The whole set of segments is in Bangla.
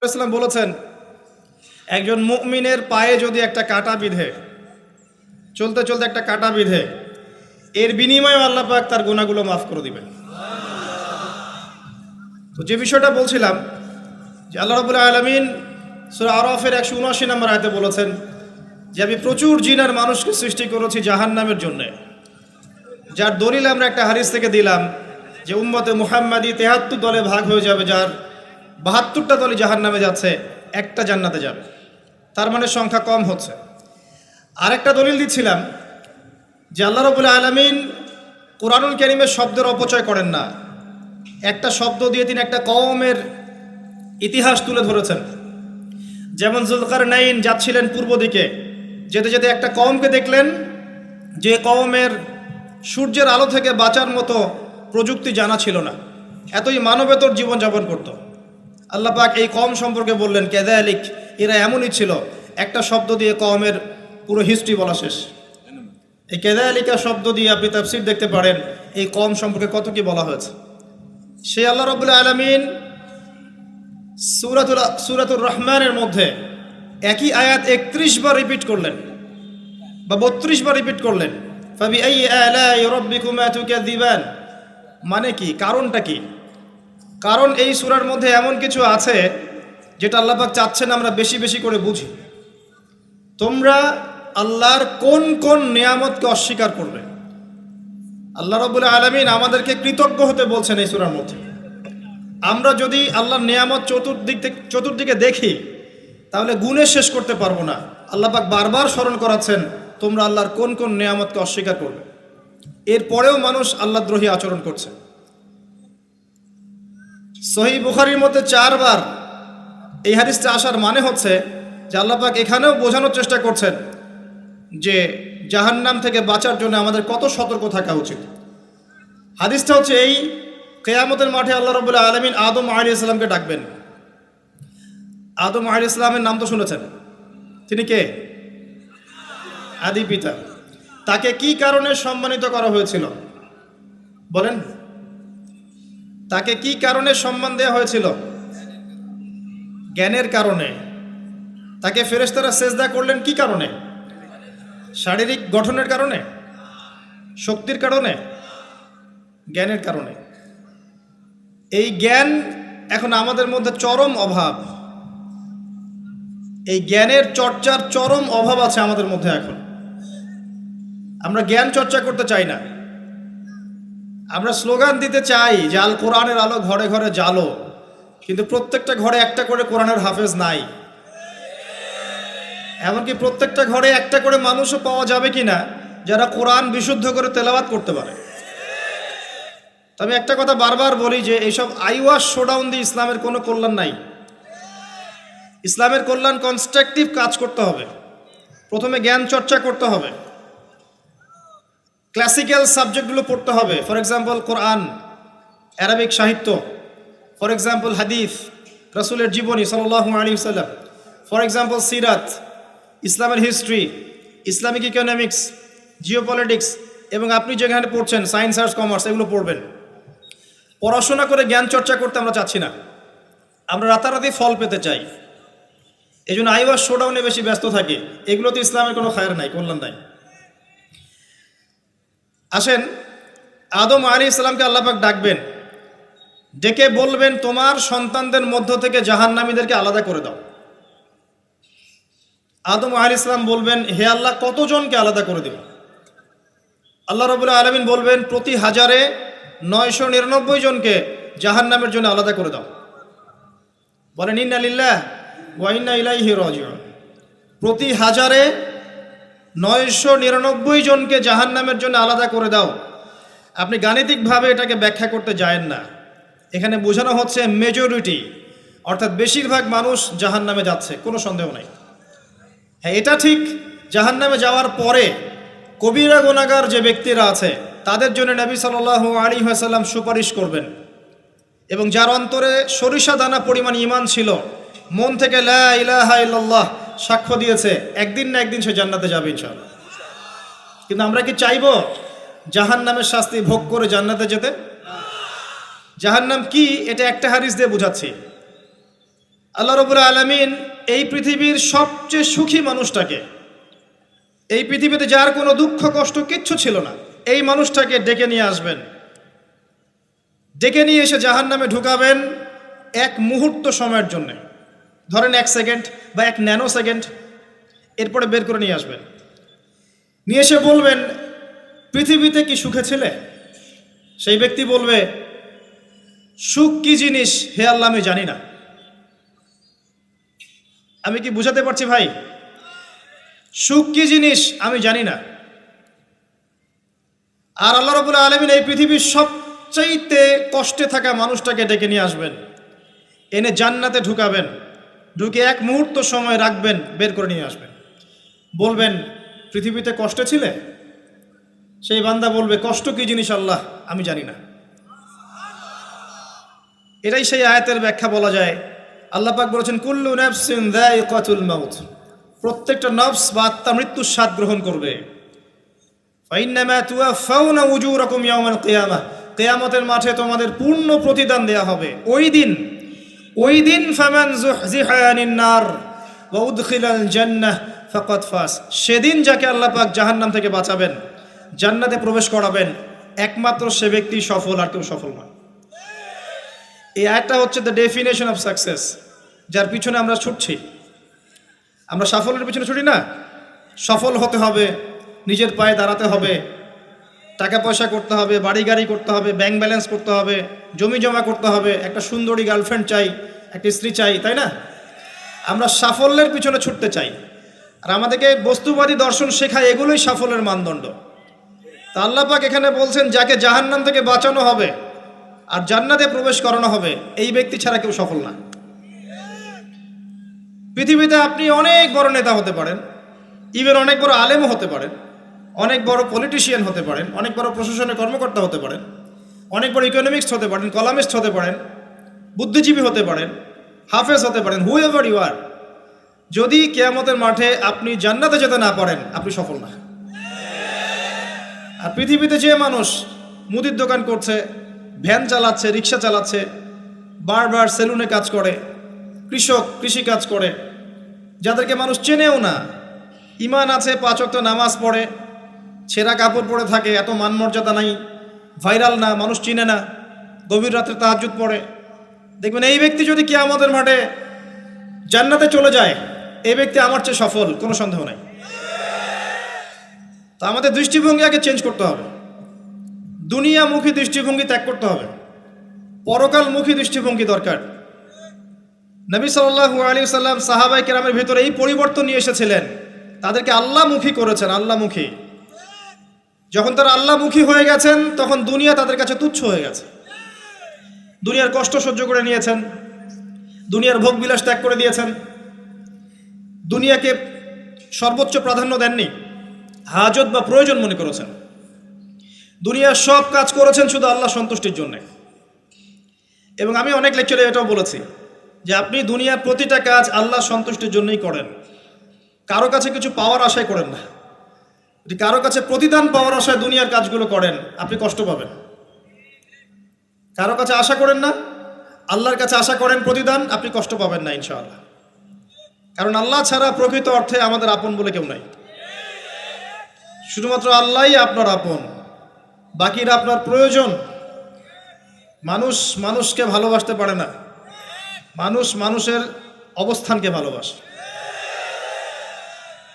ইসলাম বলেছেন, একজন মুমিনের পায়ে যদি একটা কাঁটা বিঁধে, চলতে চলতে একটা কাঁটা বিঁধে, এর বিনিময়ে আল্লাহ পাক তার গুনাহগুলো মাফ করে দিবেন। তো যে বিষয়টা বলছিলাম যে আল্লাহ রাব্বুল আলামিন সূরা আরাফের 179 নম্বর আয়াতে বলেছেন যে আমি প্রচুর জিন আর মানুষকে সৃষ্টি করেছি জাহান্নামের জন্য, যার দলিল আমরা একটা হাদিস থেকে দিলাম যে উম্মতে মুহাম্মাদি 73 দলে ভাগ হয়ে যাবে, যার 72টা দলই জাহান্নামে যাচ্ছে, একটা জান্নাতে যাবে। তার মানে সংখ্যা কম হচ্ছে। আরেকটা দলিল দিচ্ছিলাম যে আল্লাহ রাব্বুল আলামিন কুরআনুল কারীমের শব্দের অপচয় করেন না। একটা শব্দ দিয়ে তিনি একটা কওমের ইতিহাস তুলে ধরেছেন। যেমন যুলকারনাইন যাচ্ছিলেন পূর্ব দিকে, যেতে যেতে একটা কওমকে দেখলেন যে কওমের সূর্যের আলো থেকে বাঁচার মতো প্রযুক্তি জানা ছিল না, এতই মানবেতর জীবনযাপন করত। আল্লাহ পাক এই কওম সম্পর্কে বললেন কাযালিক, এরা এমনই ছিল। একটা শব্দ দিয়ে কওমের পুরো হিস্ট্রি বলা শেষ। এই কাযালিকা শব্দ দিয়ে আপনি তাফসীর দেখতে পারেন এই কওম সম্পর্কে কত কি বলা হয়েছে। সেই আল্লাহ রাব্বুল আলামিন সূরাতুর রহমানের মধ্যে একই আয়াত 31 বার রিপিট করলেন বা 32 বার রিপিট করলেন, ফাবিআইয়ি আলাই রাব্বিকুমা তুকাযিবান। মানে কি, কারণটা কি? কারণ এই সূরার মধ্যে এমন কিছু আছে যেটা আল্লাহ পাক চাচ্ছেন আমরা বেশি বেশি করে বুঝি। তোমরা আল্লাহর কোন কোন নিয়ামতকে অস্বীকার করবে? আল্লাহ রাব্বুল আলামিন আমাদেরকে কৃতজ্ঞ হতে বলছেন এই সূরার মধ্যে। আমরা যদি আল্লাহর নিয়ামত চতুর্দিকে দেখি তাহলে গুণে শেষ করতে পারবো না। আল্লাহ পাক বারবার স্মরণ করাচ্ছেন তোমরা আল্লাহর কোন কোন নিয়ামতকে অস্বীকার করবে। এরপরেও মানুষ আল্লাহদ্রোহী আচরণ করছে। সহিহ বুখারীর মধ্যে 4 বার এই হাদিসটা আসার মানে হচ্ছে যে আল্লাহ পাক এখানেও বোঝানোর চেষ্টা করছেন যে জাহান্নাম থেকে বাঁচার জন্য আমাদের কত সতর্ক থাকা উচিত। হাদিসটা হচ্ছে এই, কিয়ামতের মাঠে আল্লাহ রাব্বুল আলামিন আদম আলাইহিস সালামকে ডাকবেন। আদম আলাইহিস সালামের নাম তো শুনেছেন, তিনি কে? আদি পিতা। তাকে কি কারণে সম্মানিত করা হয়েছিল বলেন? তাকে কি কারণে সম্মান দেওয়া হয়েছিল? জ্ঞানের কারণে। তাকে ফেরেশতারা সেজদা করলেন কি কারণে? শারীরিক গঠনের কারণে, শক্তির কারণে, জ্ঞানের কারণে। এই জ্ঞান এখন আমাদের মধ্যে চরম অভাব। এই জ্ঞানের চর্চার চরম অভাব আছে আমাদের মধ্যে এখন। আমরা জ্ঞান চর্চা করতে চাই না। আমরা স্লোগান দিতে চাই যে আল কোরআনের আলো ঘরে ঘরে জ্বালো, কিন্তু প্রত্যেকটা ঘরে একটা করে কোরআনের হাফেজ নাই। এমনকি প্রত্যেকটা ঘরে একটা করে মানুষও পাওয়া যাবে কিনা যারা কোরআন বিশুদ্ধ করে তেলাওয়াত করতে পারে। তবে একটা কথা বারবার বলি যে এইসব আইওয়াশ শোডাউন দিয়ে ইসলামের কোনো কল্যাণ নাই। ইসলামের কল্যাণ কনস্ট্রাকটিভ কাজ করতে হবে। প্রথমে জ্ঞান চর্চা করতে হবে, ক্লাসিক্যাল সাবজেক্টগুলো পড়তে হবে। ফর এক্সাম্পল কোরআন, অ্যারাবিক সাহিত্য, ফর এক্সাম্পল হাদিস, রাসূলের জীবনী সাল্লাল্লাহু আলাইহি ওয়াসাল্লাম, ফর এক্সাম্পল সিরাত, ইসলামের হিস্ট্রি, ইসলামিক ইকোনমিক্স, জিওপলিটিক্স, এবং আপনি যেখানে পড়ছেন সায়েন্স, আর্টস, কমার্স, এগুলো পড়বেন। পড়াশোনা করে জ্ঞান চর্চা করতে আমরা চাচ্ছি না, আমরা রাতারাতি ফল পেতে চাই। এই জন্য আইওয়াশ শোডাউনে বেশি ব্যস্ত থাকি। এগুলোতে ইসলামের কোনো খায়ের নাই, কল্যাণ নাই। আসেন, আদম আলাইহিস সালামকে আল্লাহ পাক ডাকবেন, ডেকে বলবেন তোমার সন্তানদের মধ্য থেকে জাহান্নামীদেরকে আলাদা করে দাও। আদম আলাইহিস সালাম বলবেন হে আল্লাহ কতজনকে আলাদা করে দেব? আল্লাহ রাব্বুল আলামিন বলবেন প্রতি 1000-এ 999 জনকে জাহান্নামের জন্য আলাদা করে দাও। বলেন ইন্না লিল্লাহ ওয়া ইন্না ইলাইহি রাজিউন। প্রতি 1000-এ 999 জনকে জাহান্নামের জন্য আলাদা করে দাও। আপনি গাণিতিকভাবে এটাকে ব্যাখ্যা করতে যায়েন না। এখানে বোঝানো হচ্ছে মেজরিটি, অর্থাৎ বেশিরভাগ মানুষ জাহান্নামে যাচ্ছে, কোনো সন্দেহ নাই। হ্যাঁ, এটা ঠিক, জাহান্নামে যাওয়ার পরে কবিরা গুনাহগার যে ব্যক্তিরা আছে তাদের জন্য নবী সাল্লাল্লাহু আলাইহি ওয়াসাল্লাম সুপারিশ করবেন। এবং যার অন্তরে সরিষা দানা পরিমাণ ঈমান ছিল, মন থেকে লা ইলাহা ইল্লাল্লাহ সাক্ষ্য দিয়েছে, একদিন না একদিন সে জান্নাতে যাবে ইনশাআল্লাহ। কিন্তু আমরা কি চাইবো জাহান্নামের শাস্তি ভোগ করে জান্নাতে যেতে? জাহান্নাম কি এটা একটা হাদিস দিয়ে বুঝাচ্ছি। আল্লাহ রাব্বুল আলামিন এই পৃথিবীর সবচেয়ে সুখী মানুষটাকে, এই পৃথিবীতে যার কোনো দুঃখ কষ্ট কিচ্ছু ছিল না, এই মানুষটাকে ডেকে নিয়ে আসবেন। ডেকে নিয়ে এসে জাহান্নামে ঢুকাবেন এক মুহূর্ত সময়ের জন্য, ধরেন 1 সেকেন্ড বা 1 ন্যানো সেকেন্ড। এরপরে বের করে নিয়ে আসবেন, নিয়ে এসে বলবেন, পৃথিবীতে কি সুখে ছিলে? সেই ব্যক্তি বলবে, সুখ কি জিনিস হে আল্লাহ আমি জানি না। আমি কি বুঝাতে পারছি ভাই? সুখ কি জিনিস আমি জানি না। আর আল্লাহ রাব্বুল আলামিন এই পৃথিবীর সবচাইতে কষ্টে থাকা মানুষটাকে ডেকে নিয়ে আসবেন, এনে জান্নাতে ঢুকাবেন, ঢুকে 1 মুহূর্ত সময় রাখবেন, বের করে নিয়ে আসবেন। বলবেন, পৃথিবীতে কষ্টে ছিলে? সেই বান্দা বলবে, কষ্ট কি জিনিস আল্লাহ আমি জানি না। এটাই সেই আয়াতের ব্যাখ্যা বলা যায়। আল্লাহ পাক বলেছেন, কুল্লু নাফসিন যায়িকাতুল মাউত, প্রত্যেকটা নফস বা আত্মা মৃত্যুর স্বাদ গ্রহণ করবে। ফাইন্নামা তুওয়াফাউনা উজুরাকুম ইয়াওমাল কিয়ামাহ, কিয়ামতের মাঠে তোমাদের পূর্ণ প্রতিদান দেয়া হবে। ওই দিন ফামান যুহজিহা আনিন নার ওয়া উদখিলাল জান্নাহ ফাকাদ ফাজ, সেদিন যাকে আল্লাহ পাক জাহান্নাম থেকে বাঁচাবেন, জান্নাতে প্রবেশ করাবেন, একমাত্র সে ব্যক্তি সফল, আর কেউ সফল নয়। এই আয়াতটা হচ্ছে দ্য ডেফিনেশন অফ সাকসেস, যার পিছনে আমরা ছুটছি। আমরা সাফল্যের পিছনে ছুটি না। সফল হতে হবে, নিজের পায়ে দাঁড়াতে হবে, টাকা পয়সা করতে হবে, বাড়ি গাড়ি করতে হবে, ব্যাংক ব্যালেন্স করতে হবে, জমি জমা করতে হবে, একটা সুন্দরী গার্লফ্রেন্ড চাই, একটা স্ত্রী চাই, তাই না? আমরা সাফল্যের পিছনে ছুটতে চাই, আর আমাদেরকে বস্তুবাদী দর্শন শেখায় এগুলোই সাফল্যের মানদণ্ড। তা আল্লাহ পাক এখানে বলছেন, যাকে জাহান্নাম থেকে বাঁচানো হবে আর জান্নাতে প্রবেশ করানো হবে, এই ব্যক্তি ছাড়া কেউ সফল না। পৃথিবীতে আপনি অনেক বড় নেতা হতে পারেন, ইভেন অনেক বড় আলেমও হতে পারেন, অনেক বড় পলিটিশিয়ান হতে পারেন, অনেক বড় প্রশাসনের কর্মকর্তা হতে পারেন, অনেক বড় ইকোনমিক্স হতে পারেন, কলামিস্ট হতে পারেন, বুদ্ধিজীবী হতে পারেন, হাফেজ হতে পারেন, হুএভার ইউ আর, যদি কিয়ামতের মাঠে আপনি জান্নাতে যেতে না পারেন, আপনি সফল না। আর পৃথিবীতে যে মানুষ মুদির দোকান করছে, ভ্যান চালাচ্ছে, রিক্সা চালাচ্ছে, বারবার সেলুনে কাজ করে, কৃষক কৃষি কাজ করে, যাদেরকে মানুষ চেনেও না, ইমান আছে, 5 ওয়াক্ত নামাজ পড়ে, ছেঁড়া কাপড় পরে থাকে, এত মান মর্যাদা নাই, ভাইরাল না, মানুষ চিনে না, গভীর রাত্রে তাহাজ্জুদ পড়ে, দেখবেন এই ব্যক্তি যদি কিয়ামতের মাঠে জান্নাতে চলে যায়, এই ব্যক্তি আমার চেয়ে সফল, কোনো সন্দেহ নাই। তা আমাদের দৃষ্টিভঙ্গি আগে চেঞ্জ করতে হবে, দুনিয়ামুখী দৃষ্টিভঙ্গি ত্যাগ করতে হবে, পরকালমুখী দৃষ্টিভঙ্গি দরকার। নবী সাল্লাল্লাহু আলাইহি সাল্লাম সাহাবায়ে কেরামের ভিতরে এই পরিবর্তন নিয়ে এসেছিলেন, তাদেরকে আল্লাহমুখী করেছেন, আল্লাহমুখী। যখন তারা আল্লাহমুখী হয়ে গেছেন, তখন দুনিয়া তাদের কাছে তুচ্ছ হয়ে গেছে। দুনিয়ার কষ্ট সহ্য করে নিয়েছেন, দুনিয়ার ভোগ বিলাস ত্যাগ করে দিয়েছেন, দুনিয়াকে সর্বোচ্চ প্রাধান্য দেননি, হাজত বা প্রয়োজন মনে করেছেন। দুনিয়ার সব কাজ করেছেন শুধু আল্লাহ সন্তুষ্টির জন্য। এবং আমি অনেক লেকচারে এটাও বলেছি যে আপনি দুনিয়ার প্রতিটা কাজ আল্লাহ সন্তুষ্টির জন্যই করেন, কারো কাছে কিছু পাওয়ার আশায় করেন না। যদি কারো কাছে প্রতিদান পাওয়ার আশায় দুনিয়ার কাজগুলো করেন, আপনি কষ্ট পাবেন। কারো কাছে আশা করেন না, আল্লাহর কাছে আশা করেন প্রতিদান, আপনি কষ্ট পাবেন না ইনশাআল্লাহ। কারণ আল্লাহ ছাড়া প্রকৃত অর্থে আমাদের আপন বলে কেউ নাই। শুধুমাত্র আল্লাহই আপনার আপন, বাকিরা আপনার প্রয়োজন। মানুষ মানুষকে ভালোবাসতে পারে না, মানুষ মানুষের অবস্থানকে ভালোবাসে।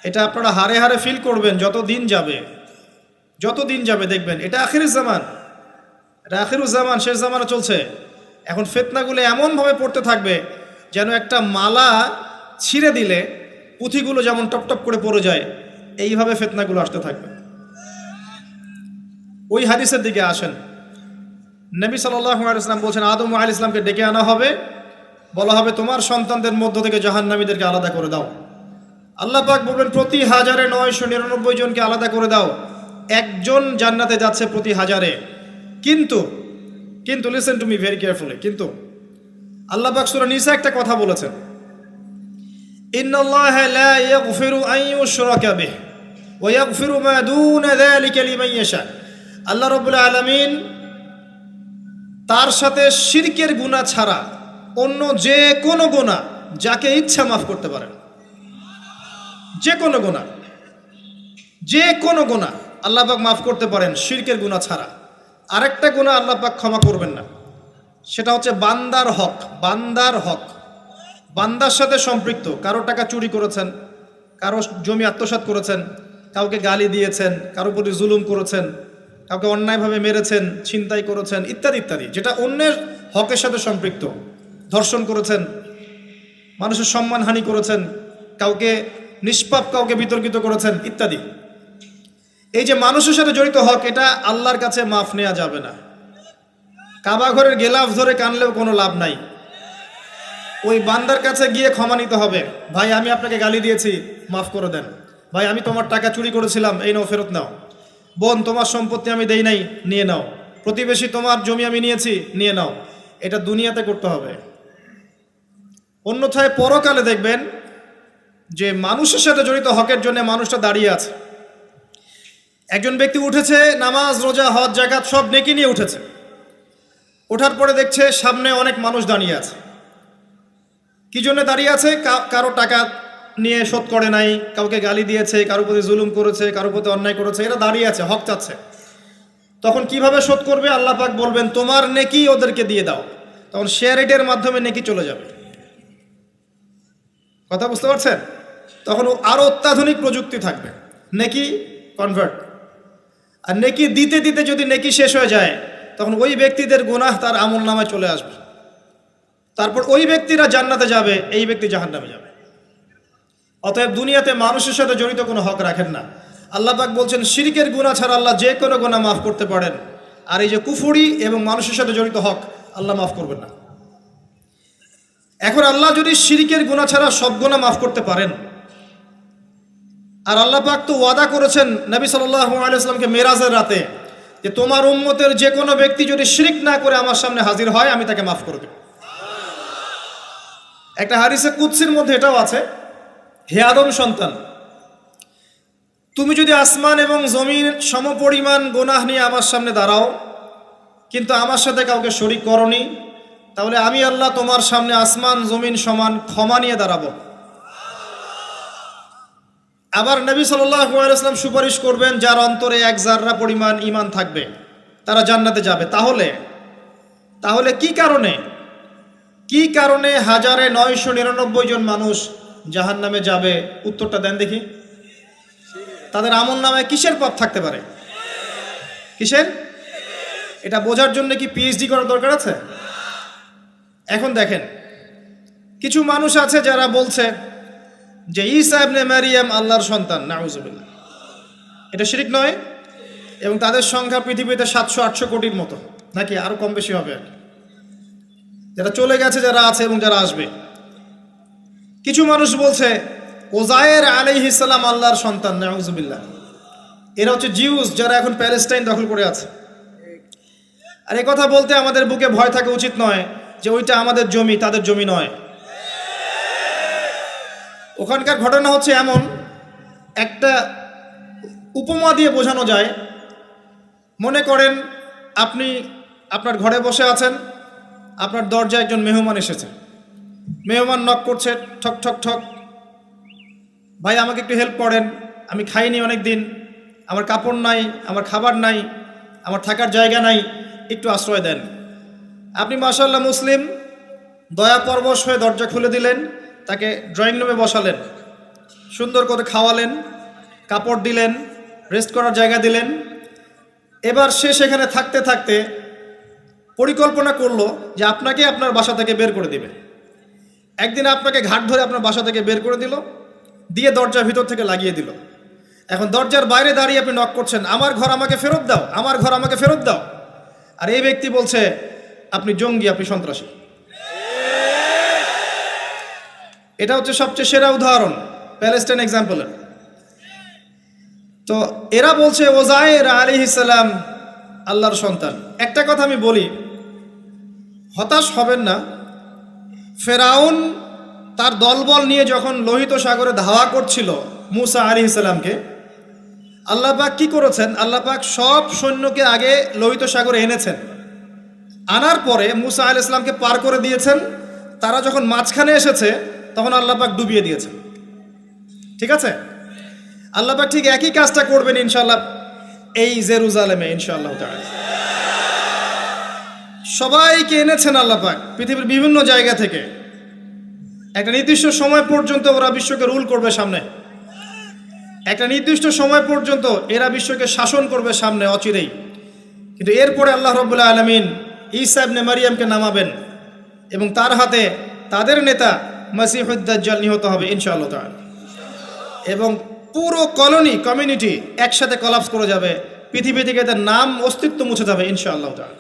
এটা আপনারা হারে হারে ফিল করবেন যত দিন যাবে দেখবেন এটা আখিরুজ জামান, এটা আখিরুজ জামান, শেষ জামানা চলছে। এখন ফিতনাগুলো এমনভাবে পড়তে থাকবে যেন একটা মালা ছিঁড়ে দিলে পুঁথিগুলো যেমন টপটপ করে পড়ে যায়, এইভাবে ফিতনাগুলো আসতে থাকবে। ওই হাদিসের দিকে আসেন। নবী সাল্লাল্লাহু আলাইহি ওয়াসাল্লাম বলছেন, আদম আলাইহিস সালামকে ডেকে আনা হবে, বলা হবে তোমার সন্তানদের মধ্য থেকে জাহান্নামীদেরকে আলাদা করে দাও। আল্লাহ পাক বলবেন, প্রতি 1999 জনকে আলাদা করে দাও, একজন জান্নাতে যাচ্ছে প্রতি 1000-এ। কিন্তু listen to me very carefully, কিন্তু আল্লাহ পাক সূরা নিসা একটা কথা বলেছেন, ইন্নাল্লাহা লা ইয়াগফিরু আন ইউশরাকা বিহি ওয়া ইয়াগফিরু মা দুনা যালিকা লিমান ইয়াশা। আল্লাহ রাব্বুল আলামিন তার সাথে শিরকের গুনাহ ছাড়া অন্য যে কোনো গুনাহ যাকে ইচ্ছা মাফ করতে পারেন। যে কোনো গুনাহ, যে কোনো গুনাহ আল্লাহ পাক মাফ করতে পারেন, শিরকের গুনাহ ছাড়া। আরেকটা গুনাহ আল্লাহ পাক ক্ষমা করবেন না, সেটা হচ্ছে বান্দার হক। বান্দার হক বান্দার সাথে সম্পৃক্ত, কারো টাকা চুরি করেছেন, কারো জমি আত্মসাৎ করেছেন, কাউকে গালি দিয়েছেন, কারো প্রতি জুলুম করেছেন, কাউকে অন্যায়ভাবে মেরেছেন, ছিনতাই করেছেন, ইত্যাদি ইত্যাদি, যেটা অন্যের হকের সাথে সম্পৃক্ত। ধর্ষণ করেছেন, মানুষের সম্মানহানি করেছেন, কাউকে নিষ্পাপ কাউকে বিতর্কিত করেছেন, ইত্যাদি। এই যে মানুষের সাথে জড়িত হক, এটা আল্লাহর কাছে মাফ নেওয়া যাবে না। কাবা ঘরের গেলাফ ধরে কানলেও কোনো লাভ নাই। ওই বান্দার কাছে গিয়ে ক্ষমা নিতে হবে। ভাই আমি আপনাকে গালি দিয়েছি, মাফ করে দেন। ভাই আমি তোমার টাকা চুরি করেছিলাম, এই নাও ফেরত নাও। বোন তোমার সম্পত্তি আমি দেই নাই, নিয়ে নাও। প্রতিবেশী তোমার জমি আমি নিয়েছি, নিয়ে নাও। এটা দুনিয়াতে করতে হবে। অন্যথায় পরকালে দেখবেন যে মানুষের সাথে জড়িত হকের জন্য মানুষটা দাঁড়িয়ে আছে। একজন ব্যক্তি উঠেছে, নামাজ রোজা হজ জাকাত সব নেকি নিয়ে উঠেছে। ওঠার পরে দেখছে সামনে অনেক মানুষ দাঁড়িয়ে আছে। কি জন্য দাঁড়িয়ে আছে? কারো টাকা নিয়ে শোধ করে নাই, কাউকে গালি দিয়েছে, কারো প্রতি জুলুম করেছে, কারো প্রতি অন্যায় করেছে, এরা দাঁড়িয়ে আছে, হক চাচ্ছে। তখন কিভাবে শোধ করবে? আল্লাহ পাক বলবেন তোমার নেকি ওদেরকে দিয়ে দাও। তখন শেয়ার রেটের মাধ্যমে নেকি চলে যাবে। কথা বুঝতে পারছেন? তখন আরো অত্যাধুনিক প্রযুক্তি থাকবে, নেকি কনভার্ট। আর নেকি দিতে দিতে যদি নেকি শেষ হয়ে যায়, তখন ওই ব্যক্তিদের গুনাহ তার আমল নামায় চলে আসবে। তারপর ওই ব্যক্তিরা জান্নাতে যাবে, এই ব্যক্তি জাহান্নামে যাবে। অতএব দুনিয়াতে মানুষের সাথে জড়িত কোনো হক রাখেন না। আল্লাহ পাক বলছেন শিরকের গুনাহ ছাড়া আল্লাহ যে কোনো গুনাহ মাফ করতে পারেন। আর এই যে কুফরি এবং মানুষের সাথে জড়িত হক, আল্লাহ মাফ করবেন না। এখন আল্লাহ যদি শিরকের গুনাহ ছাড়া সব গুনাহ মাফ করতে পারেন, আর আল্লাহ পাক তো ওয়াদা করেছেন নবী সাল্লাল্লাহু আলাইহি ওয়াসাল্লামকে মেরাজের রাতে, যে তোমার উম্মতের যে কোনো ব্যক্তি যদি শিরক না করে আমার সামনে হাজির হয়, আমি তাকে মাফ করে দেব। একটা হাদিসে কুদসির মধ্যে এটাও আছে, হে আদম সন্তান, তুমি যদি আসমান এবং জমিন সমপরিমাণ গুনাহ নিয়ে আমার সামনে দাঁড়াও, কিন্তু আমার সাথে কাউকে শরীক করনি, তাহলে আমি আল্লাহ তোমার সামনে আসমান জমিন সমান ক্ষমা নিয়ে দাঁড়াবো। আবার নবী সাল্লাল্লাহু আলাইহি ওয়াসাল্লাম সুপারিশ করবেন, যার অন্তরে এক জাররা পরিমাণ ঈমান থাকবে, তারা জান্নাতে যাবে। তাহলে কি কারণে 1999 জন মানুষ জাহান্নামে যাবে? উত্তরটা দেন দেখি। তাদের আমল নামায় কিসের পাপ থাকতে পারে? কিসের? এটা বোঝার জন্য কি পিএইচডি করার দরকার আছে? এখন দেখেন, কিছু মানুষ আছে যারা বলছে যে ঈসা ইবনে মারিয়াম আল্লাহর সন্তান, নাউজুবিল্লাহ। এটা শিরক নয়? এবং তাদের সংখ্যা পৃথিবীতে 700-800 কোটির মতো, নাকি আরো কম বেশি হবে, যারা চলে গেছে, যারা আছে এবং যারা আসবে। কিছু মানুষ বলছে ওজায়ের আলাইহিস সালাম আল্লাহর সন্তান, নাউজুবিল্লাহ। এরা হচ্ছে জিউস, যারা এখন প্যালেস্টাইন দখল করে আছে। আর এই কথা বলতে আমাদের বুকে ভয় থাকা উচিত নয় যে ওইটা আমাদের জমি, তাদের জমি নয়। ওখানকার ঘটনা হচ্ছে এমন, একটা উপমা দিয়ে বোঝানো যায়। মনে করেন আপনি আপনার ঘরে বসে আছেন, আপনার দরজায় একজন মেহমান এসেছে। মেহমান নক করছে, ঠক ঠক ঠক। ভাই আমাকে একটু হেল্প করেন, আমি খাইনি অনেক দিন, আমার কাপড় নাই, আমার খাবার নাই, আমার থাকার জায়গা নাই, একটু আশ্রয় দেন। আপনি মাশাআল্লাহ মুসলিম, দয়া পরবশ হয়ে দরজা খুলে দিলেন, তাকে ড্রয়িং রুমে বসালেন, সুন্দর করে খাওয়ালেন, কাপড় দিলেন, রেস্ট করার জায়গা দিলেন। এবার সে সেখানে থাকতে থাকতে পরিকল্পনা করলো যে আপনাকে আপনার বাসা থেকে বের করে দিবে। একদিন আপনাকে ঘাট ধরে আপনার বাসা থেকে বের করে দিল, দিয়ে দরজার ভিতর থেকে লাগিয়ে দিল। এখন দরজার বাইরে দাঁড়িয়ে আপনি নক করছেন, আমার ঘর আমাকে ফেরত দাও, আমার ঘর আমাকে ফেরত দাও। আর এই ব্যক্তি বলছে আপনি জঙ্গি, আপনি সন্ত্রাসী। এটা হচ্ছে সবচেয়ে সেরা উদাহরণ প্যালেস্টাইন এক্সাম্পলের। তো এরা বলছে ওজায়ের আলাইহিস সালাম আল্লাহর সন্তান। একটা কথা আমি বলি, হতাশ হবেন না। ফেরাউন তার দলবল নিয়ে যখন লোহিত সাগরে ধাওয়া করছিল মুসা আলাইহিস সালামকে, আল্লাহ পাক কি করেছেন? আল্লাহ পাক সব সৈন্যকে আগে লোহিত সাগরে এনেছেন, আনার পরে মুসা আলাইহিস সালামকে পার করে দিয়েছেন। তারা যখন মাঝখানে এসেছে, তখন আল্লাহ পাক ডুবিয়ে দিয়েছেন। ঠিক আছে, আল্লাহ পাক ঠিক একই কাজটা করবেন ইনশাআল্লাহ এই জেরুজালেমে ইনশাআল্লাহ তাআলা। সবাইকে এনেছেন আল্লাহ পাক পৃথিবীর বিভিন্ন জায়গা থেকে। একটা নির্দিষ্ট সময় পর্যন্ত ওরা বিশ্বকে রুল করবে সামনে, একটা নির্দিষ্ট সময় পর্যন্ত এরা বিশ্বকে শাসন করবে সামনে অচিরেই। কিন্তু এরপরে আল্লাহ রাব্বুল আলামিন ঈসা ইবনে মারিয়ামকে নামাবেন এবং তার হাতে তাদের নেতা মাসিহুদ দাজ্জাল নিহত হবে ইনশাআল্লাহ তাআলা। এবং পুরো কমিউনিটি একসাথে কলাপস করে যাবে, পৃথিবী থেকে তার নাম অস্তিত্ব মুছে যাবে ইনশাআল্লাহ তাআলা।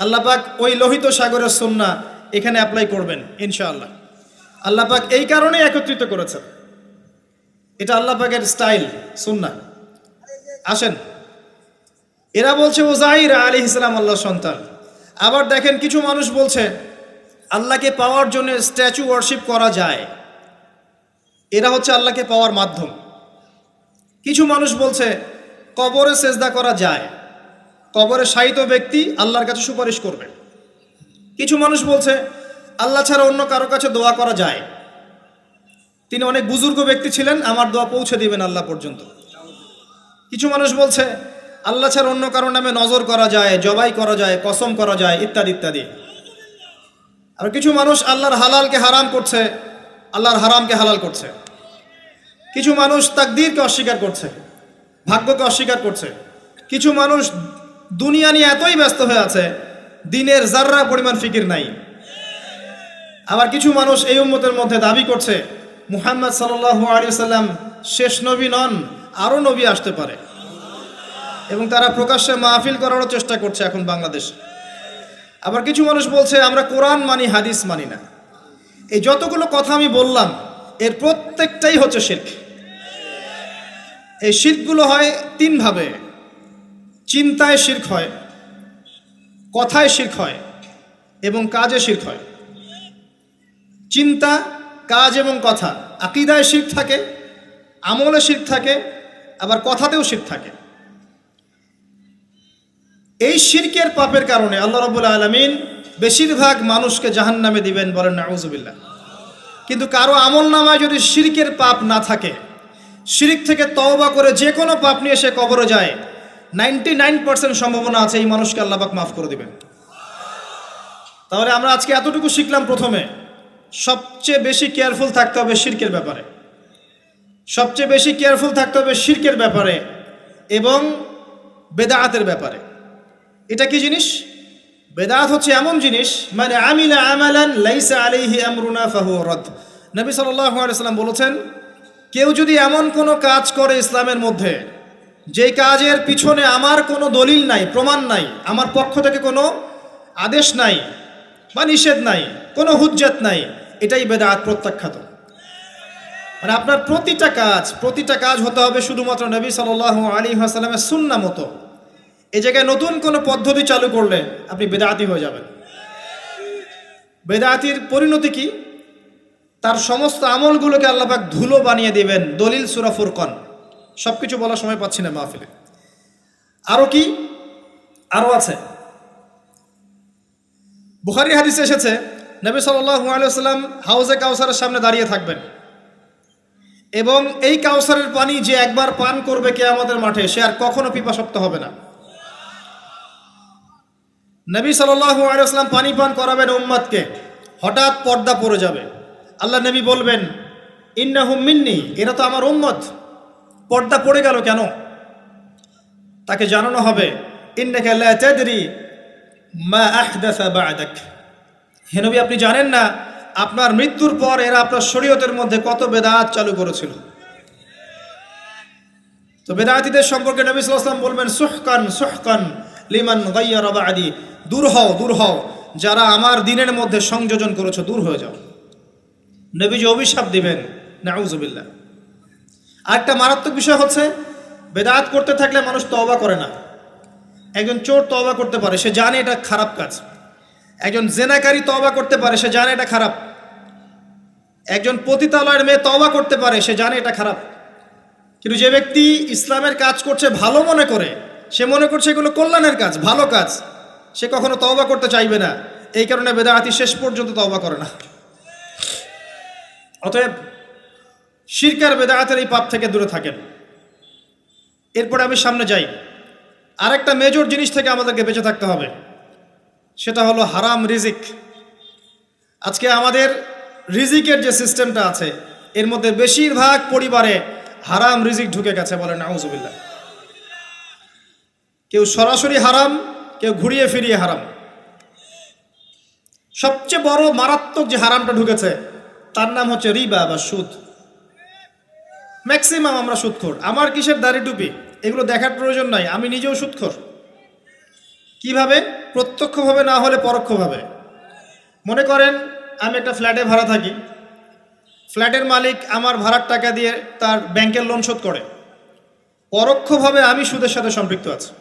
আল্লাহ পাক ওই লোহিত সাগরের সুন্নাহ এখানে অ্যাপ্লাই করবেন ইনশাআল্লাহ। আল্লাহ পাক এই কারণে একত্রিত করেছেন, এটা আল্লাহ পাকের স্টাইল সুন্নাহ। আসেন, এরা বলছে উযাইর আলাইহিস সালাম আল্লাহর সন্তান। আবার দেখেন কিছু মানুষ বলছে আল্লাহকে পাওয়ার জন্য স্ট্যাচু ওয়ার্শিপ করা যায়, এরা হচ্ছে আল্লাহকে পাওয়ার মাধ্যম। কিছু মানুষ বলছে কবরে সেজদা করা যায়, কবরে শায়িত ব্যক্তি আল্লাহর কাছে সুপারিশ করবে। কিছু মানুষ বলছে আল্লাহ ছাড়া অন্য কারো কাছে দোয়া করা যায়, তিনি অনেক বুজুর্গ ব্যক্তি ছিলেন, আমার দোয়া পৌঁছে দিবেন আল্লাহ পর্যন্ত। কিছু মানুষ বলছে আল্লাহ ছাড়া অন্য কারো নামে নজর করা যায়, জবাই করা যায়, কসম করা যায়, ইত্যাদি ইত্যাদি। আর কিছু মানুষ আল্লাহর হালালকে হারাম করছে, আল্লাহর হারামকে হালাল করছে। কিছু মানুষ তাকদীরকে অস্বীকার করছে, ভাগ্যকে অস্বীকার করছে। কিছু মানুষ দুনিয়া নিয়ে এতই ব্যস্ত হয়ে আছে দিনের জাররা পরিমাণ ফিকির নাই। আবার কিছু মানুষ এই উম্মতের মধ্যে দাবি করছে মুহাম্মদ সাল্লাল্লাহু আলাইহি ওয়াসাল্লাম শেষ নবী নন, আরও নবী আসতে পারে, এবং তারা প্রকাশ্যে মাহফিল করারও চেষ্টা করছে এখন বাংলাদেশে। আবার কিছু মানুষ বলছে আমরা কোরআন মানি, হাদিস মানি না। এই যতগুলো কথা আমি বললাম এর প্রত্যেকটাই হচ্ছে শিরক। এই শিরকগুলো হয় তিন ভাবে: চিন্তায় শিরক হয়, কথায় শিরক হয় এবং কাজে শিরক হয়। চিন্তা, কাজ এবং কথা, আকীদায় শিরক থাকে, আমলে শিরক থাকে, আবার কথাতেও শিরক থাকে। এই শিরকের পাপের কারণে আল্লাহ রাব্বুল আলামিন বেশিরভাগ মানুষকে জাহান্নামে দিবেন, বলেন নাউযুবিল্লাহ। কিন্তু কারো আমল নামায় যদি শিরকের পাপ না থাকে, শিরক থেকে তওবা করে যে কোনো পাপ নিয়ে সে কবরে যায়, 99% সম্ভাবনা আছে এই মানুষকে আল্লাহ পাক মাফ করে দিবেন। তাহলে আমরা আজকে এতটুকু শিখলাম, প্রথমে সবচেয়ে বেশি কেয়ারফুল থাকতে হবে শিরকের ব্যাপারে, সবচেয়ে বেশি কেয়ারফুল থাকতে হবে শিরকের ব্যাপারে এবং বেদাআতের ব্যাপারে। এটা কি জিনিস? বেদাত হচ্ছে এমন জিনিস, মানে আমিলা আমালান লাইসা আলাইহি আমরুনা ফাহুয়া রাদ। নবী সাল্লাল্লাহু আলাইহি ওয়াসাল্লাম বলেছেন, কেউ যদি এমন কোনো কাজ করে ইসলামের মধ্যে যে কাজের পিছনে আমার কোনো দলিল নাই, প্রমাণ নাই, আমার পক্ষ থেকে কোনো আদেশ নাই বা নিষেধ নাই, কোনো হুজ্জত নাই, এটাই বেদাত, প্রত্যাখ্যাত। মানে আপনার প্রতিটা কাজ হতে হবে শুধুমাত্র নবী সাল্লাল্লাহু আলাইহি ওয়াসাল্লামের সুন্নাহ মতো। এই জায়গায় নতুন কোনো পদ্ধতি চালু করলে আপনি বেদাতি হয়ে যাবেন। বেদাতির পরিণতি কি? তার সমস্ত আমলগুলোকে আল্লাহ পাক ধুলো বানিয়ে দিবেন। দলিল সূরা ফুরকান, সব কিছু বলার সময় পাচ্ছি না মাহফিলে। আরও কি? আরও আছে। বুখারী হাদিসে এসেছে নবী সাল্লাল্লাহু আলাইহি ওয়াসাল্লাম হাউজে কাউসারের সামনে দাঁড়িয়ে থাকবেন এবং এই কাউসারের পানি যে একবার পান করবে কিয়ামতের মাঠে, সে আর কখনো পিপাসার্ত হবে না। নবী সাল্লাল্লাহু আলাইহি ওয়াসাল্লাম পানি পান করাবেন উম্মতকে, হঠাৎ পর্দা পড়ে যাবে। আল্লাহ নবী বলবেন ইন্নাহুম মিন্নি, এরা তো আমার উম্মত। পর্দা পড়ে গেল কেন? তাকে জানানো হবে ইন্নাকা লা তাদরি মা আহদাসা বা'দাক, হে নবী আপনি জানেন না আপনার মৃত্যুর পর এরা আপনার শরীয়তের মধ্যে কত বেদাত চালু করেছিল। তো বেদাতীদের সম্পর্কে নবী সাল্লাল্লাহু আলাইহি ওয়াসাল্লাম বলবেন সুহকান সুহকান লিমান গায়্যারা বা'দি, দূর হও যারা আমার দ্বীনের মধ্যে সংযোজন করেছো, দূর হয়ে যাও। নবীজি অভিশাপ দিবেন, নাউযুবিল্লাহ। আরেকটা মারাত্মক বিষয় হচ্ছে বেদাত করতে থাকলে মানুষ তওবা করে না। একজন চোর তওবা করতে পারে, সে জানে এটা খারাপ কাজ। একজন জেনাকারী তওবা করতে পারে, সে জানে এটা খারাপ। একজন পতিতালয়ের মেয়ে তওবা করতে পারে, সে জানে এটা খারাপ। কিন্তু যে ব্যক্তি ইসলামের কাজ করছে ভালো মনে করে, সে মনে করছে এগুলো কল্যাণের কাজ, ভালো কাজ, সে কখনো তওবা করতে চাইবে না। এই কারণে বেদাতি শেষ পর্যন্ত তওবা করে না। অতএব শিরক আর বেদাতের এই পাপ থেকে দূরে থাকেন। এরপরে আমি সামনে যাই। আরেকটা মেজর জিনিস থেকে আমাদেরকে বেঁচে থাকতে হবে, সেটা হলো হারাম রিজিক। আজকে আমাদের রিজিকের যে সিস্টেমটা আছে, এর মধ্যে বেশিরভাগ পরিবারে হারাম রিজিক ঢুকে গেছে, বলেন নাউজুবিল্লাহ। কেউ সরাসরি হারাম, কেউ ঘুরিয়ে ফিরিয়ে হারাম। সবচেয়ে বড় মারাত্মক যে হারামটা ঢুকেছে তার নাম হচ্ছে রিবা বা সুদ। ম্যাক্সিমাম আমরা সুদখোর। আমার কিসের দাড়ি টুপি এগুলো দেখার প্রয়োজন নাই, আমি নিজেও সুদখোর। কিভাবে? প্রত্যক্ষভাবে না হলে পরোক্ষভাবে। মনে করেন আমি একটা ফ্ল্যাটে ভাড়া থাকি, ফ্ল্যাটের মালিক আমার ভাড়ার টাকা দিয়ে তার ব্যাংকের লোন শোধ করে, পরোক্ষভাবে আমি সুদের সাথে সম্পৃক্ত আছি।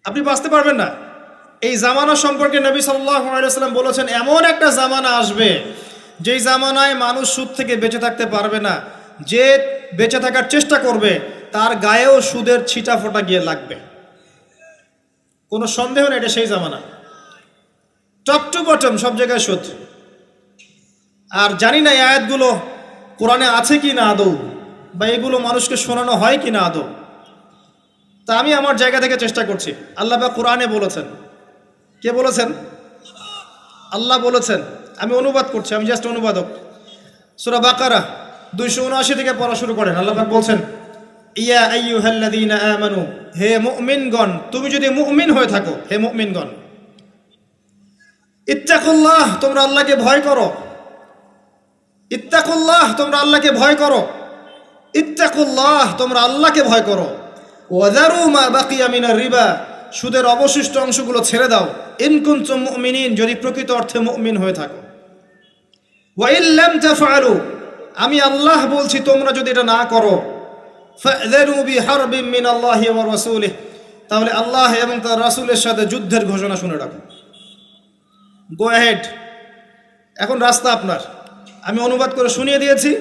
আপনি বাঁচতে পারবেন না। এই জামানা সম্পর্কে নবী সাল্লাল্লাহু আলাইহি ওয়াসাল্লাম বলেছেন, এমন একটা জামানা আসবে যেই জামানায় মানুষ সুদ থেকে বেঁচে থাকতে পারবে না। যে বেঁচে থাকার চেষ্টা করবে তার গায়েও সুদের ছিটা ফোটা গিয়ে লাগবে, কোনো সন্দেহ নেই, এটা সেই জামানা। টপ টু বটম সব জায়গায় সুদ। আর জানি না এই আয়াতগুলো কোরআনে আছে কি না আদৌ, বা এগুলো মানুষকে শোনানো হয় কি না আদৌ। তা আমি আমার জায়গা থেকে চেষ্টা করছি। আল্লাহ বা কোরআনে বলেছেন। কে বলেছেন? আল্লাহ বলেছেন। আমি অনুবাদ করছি, আমি জাস্ট অনুবাদক। সূরা বাকারা 279 থেকে পড়া শুরু করেন। আল্লাহ পাক বলছেন, ইয়া আইয়ুহাল্লাযীনা আমানু, হে মুমিনগণ, তুমি যদি মুমিন হয়ে থাকো, হে মুমিনগণ, ইত্তাকুল্লাহ, তোমরা আল্লাহকে ভয় করো। ইত্তাকুল্লাহ, তোমরা আল্লাহকে ভয় করো। ইত্তাকুল্লাহ, তোমরা আল্লাহকে ভয় করো। ওয়াযারু মা বাকিয়া মিনার রিবা, সুদের অবশিষ্ট অংশগুলো ছেড়ে দাও। ইন কুনতুম মুমিনিন, যদি প্রকৃত অর্থে মুমিন হয়ে থাকো। ওয়া ইন লাম তাফআলু, আমি আল্লাহ বলছি তোমরা যদি এটা না করো, ফাযরু বিহারবিন মিনাল্লাহি ওয়া রাসূলিহি, তাহলে আল্লাহ এবং তার রাসূলের সাথে যুদ্ধের ঘোষণা শুনে রাখো। গো অ্যাহেড, এখন রাস্তা আপনার। আমি অনুবাদ করে শুনিয়ে দিয়েছি,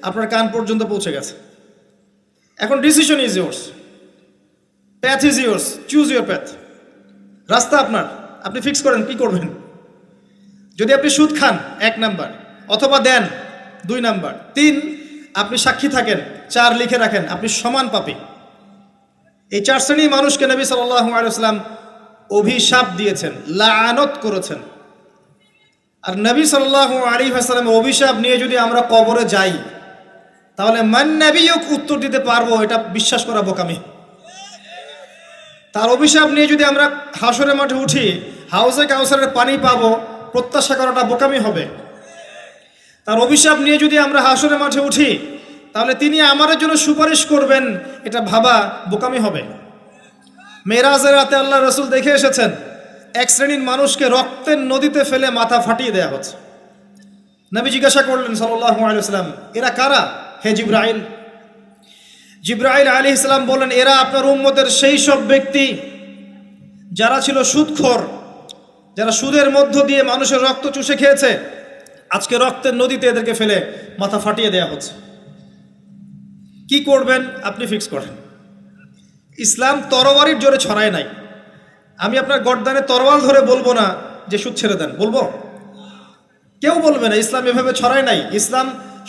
আপনার কান পর্যন্ত পৌঁছে গেছে। এখন decision is yours, path is yours, choose your path. রাস্তা আপনার, আপনি ফিক্স করেন কি করবেন। যদি আপনি সুদ খান 1 নাম্বার, অথবা দেন 2 নাম্বার, 3 আপনি সাক্ষী থাকেন, 4 লিখে রাখেন, আপনি সমান পাপী। এই 4 শ্রেণীর মানুষকে নবী সাল্লাল্লাহু আলাইহি ওয়াসাল্লাম অভিশাপ দিয়েছেন, লাআনত করেছেন। আর নবী সাল্লাল্লাহু আলাইহি ওয়াসাল্লামের অভিশাপ নিয়ে যদি আমরা কবরে যাই, তাহলে মান নবিয়ুক উত্তর দিতে পারবো, এটা বিশ্বাস করা বোকামি। তার অভিশাপ নিয়ে যদি আমরা হাসরের মাঠে উঠি, হাউজে কাউসারের পানি পাবো, প্রত্যাশা করাটা বোকামি হবে। তার অভিশাপ নিয়ে যদি আমরা হাসরের মাঠে উঠি, তাহলে তিনি আমাদের জন্য সুপারিশ করবেন, এটা ভাবা বোকামি হবে। মেরাজের রাতে আল্লাহ রাসূল দেখে এসেছেন, 1 শ্রেণীর মানুষকে রক্তের নদীতে ফেলে মাথা ফাটিয়ে দেয়া হচ্ছে। নবী জিজ্ঞাসা করলেন সাল্লাল্লাহু আলাইহি ওয়াসাল্লাম, এরা কারা হে জিবরাইল? জিবরাইল আলাইহিস সালাম বলেন, এরা আপনার উম্মতের সেই সব ব্যক্তি যারা ছিল সুদখোর, যারা সুদের মধ্য দিয়ে মানুষের রক্ত চুষে খেয়েছে। আজকে রক্তের নদীতে এদেরকে ফেলে মাথা ফাটিয়ে দেয়া হচ্ছে। কি করবেন আপনি ফিক্স করেন। ইসলাম তরবারির জোরে ছড়ায় নাই। আমি আপনার গর্দানে তরোয়াল ধরে বলবো না যে সুদ ছেড়ে দেন, বলবো? কেউ বলবে না। ইসলাম এভাবে ছড়ায় নাই। ইসলাম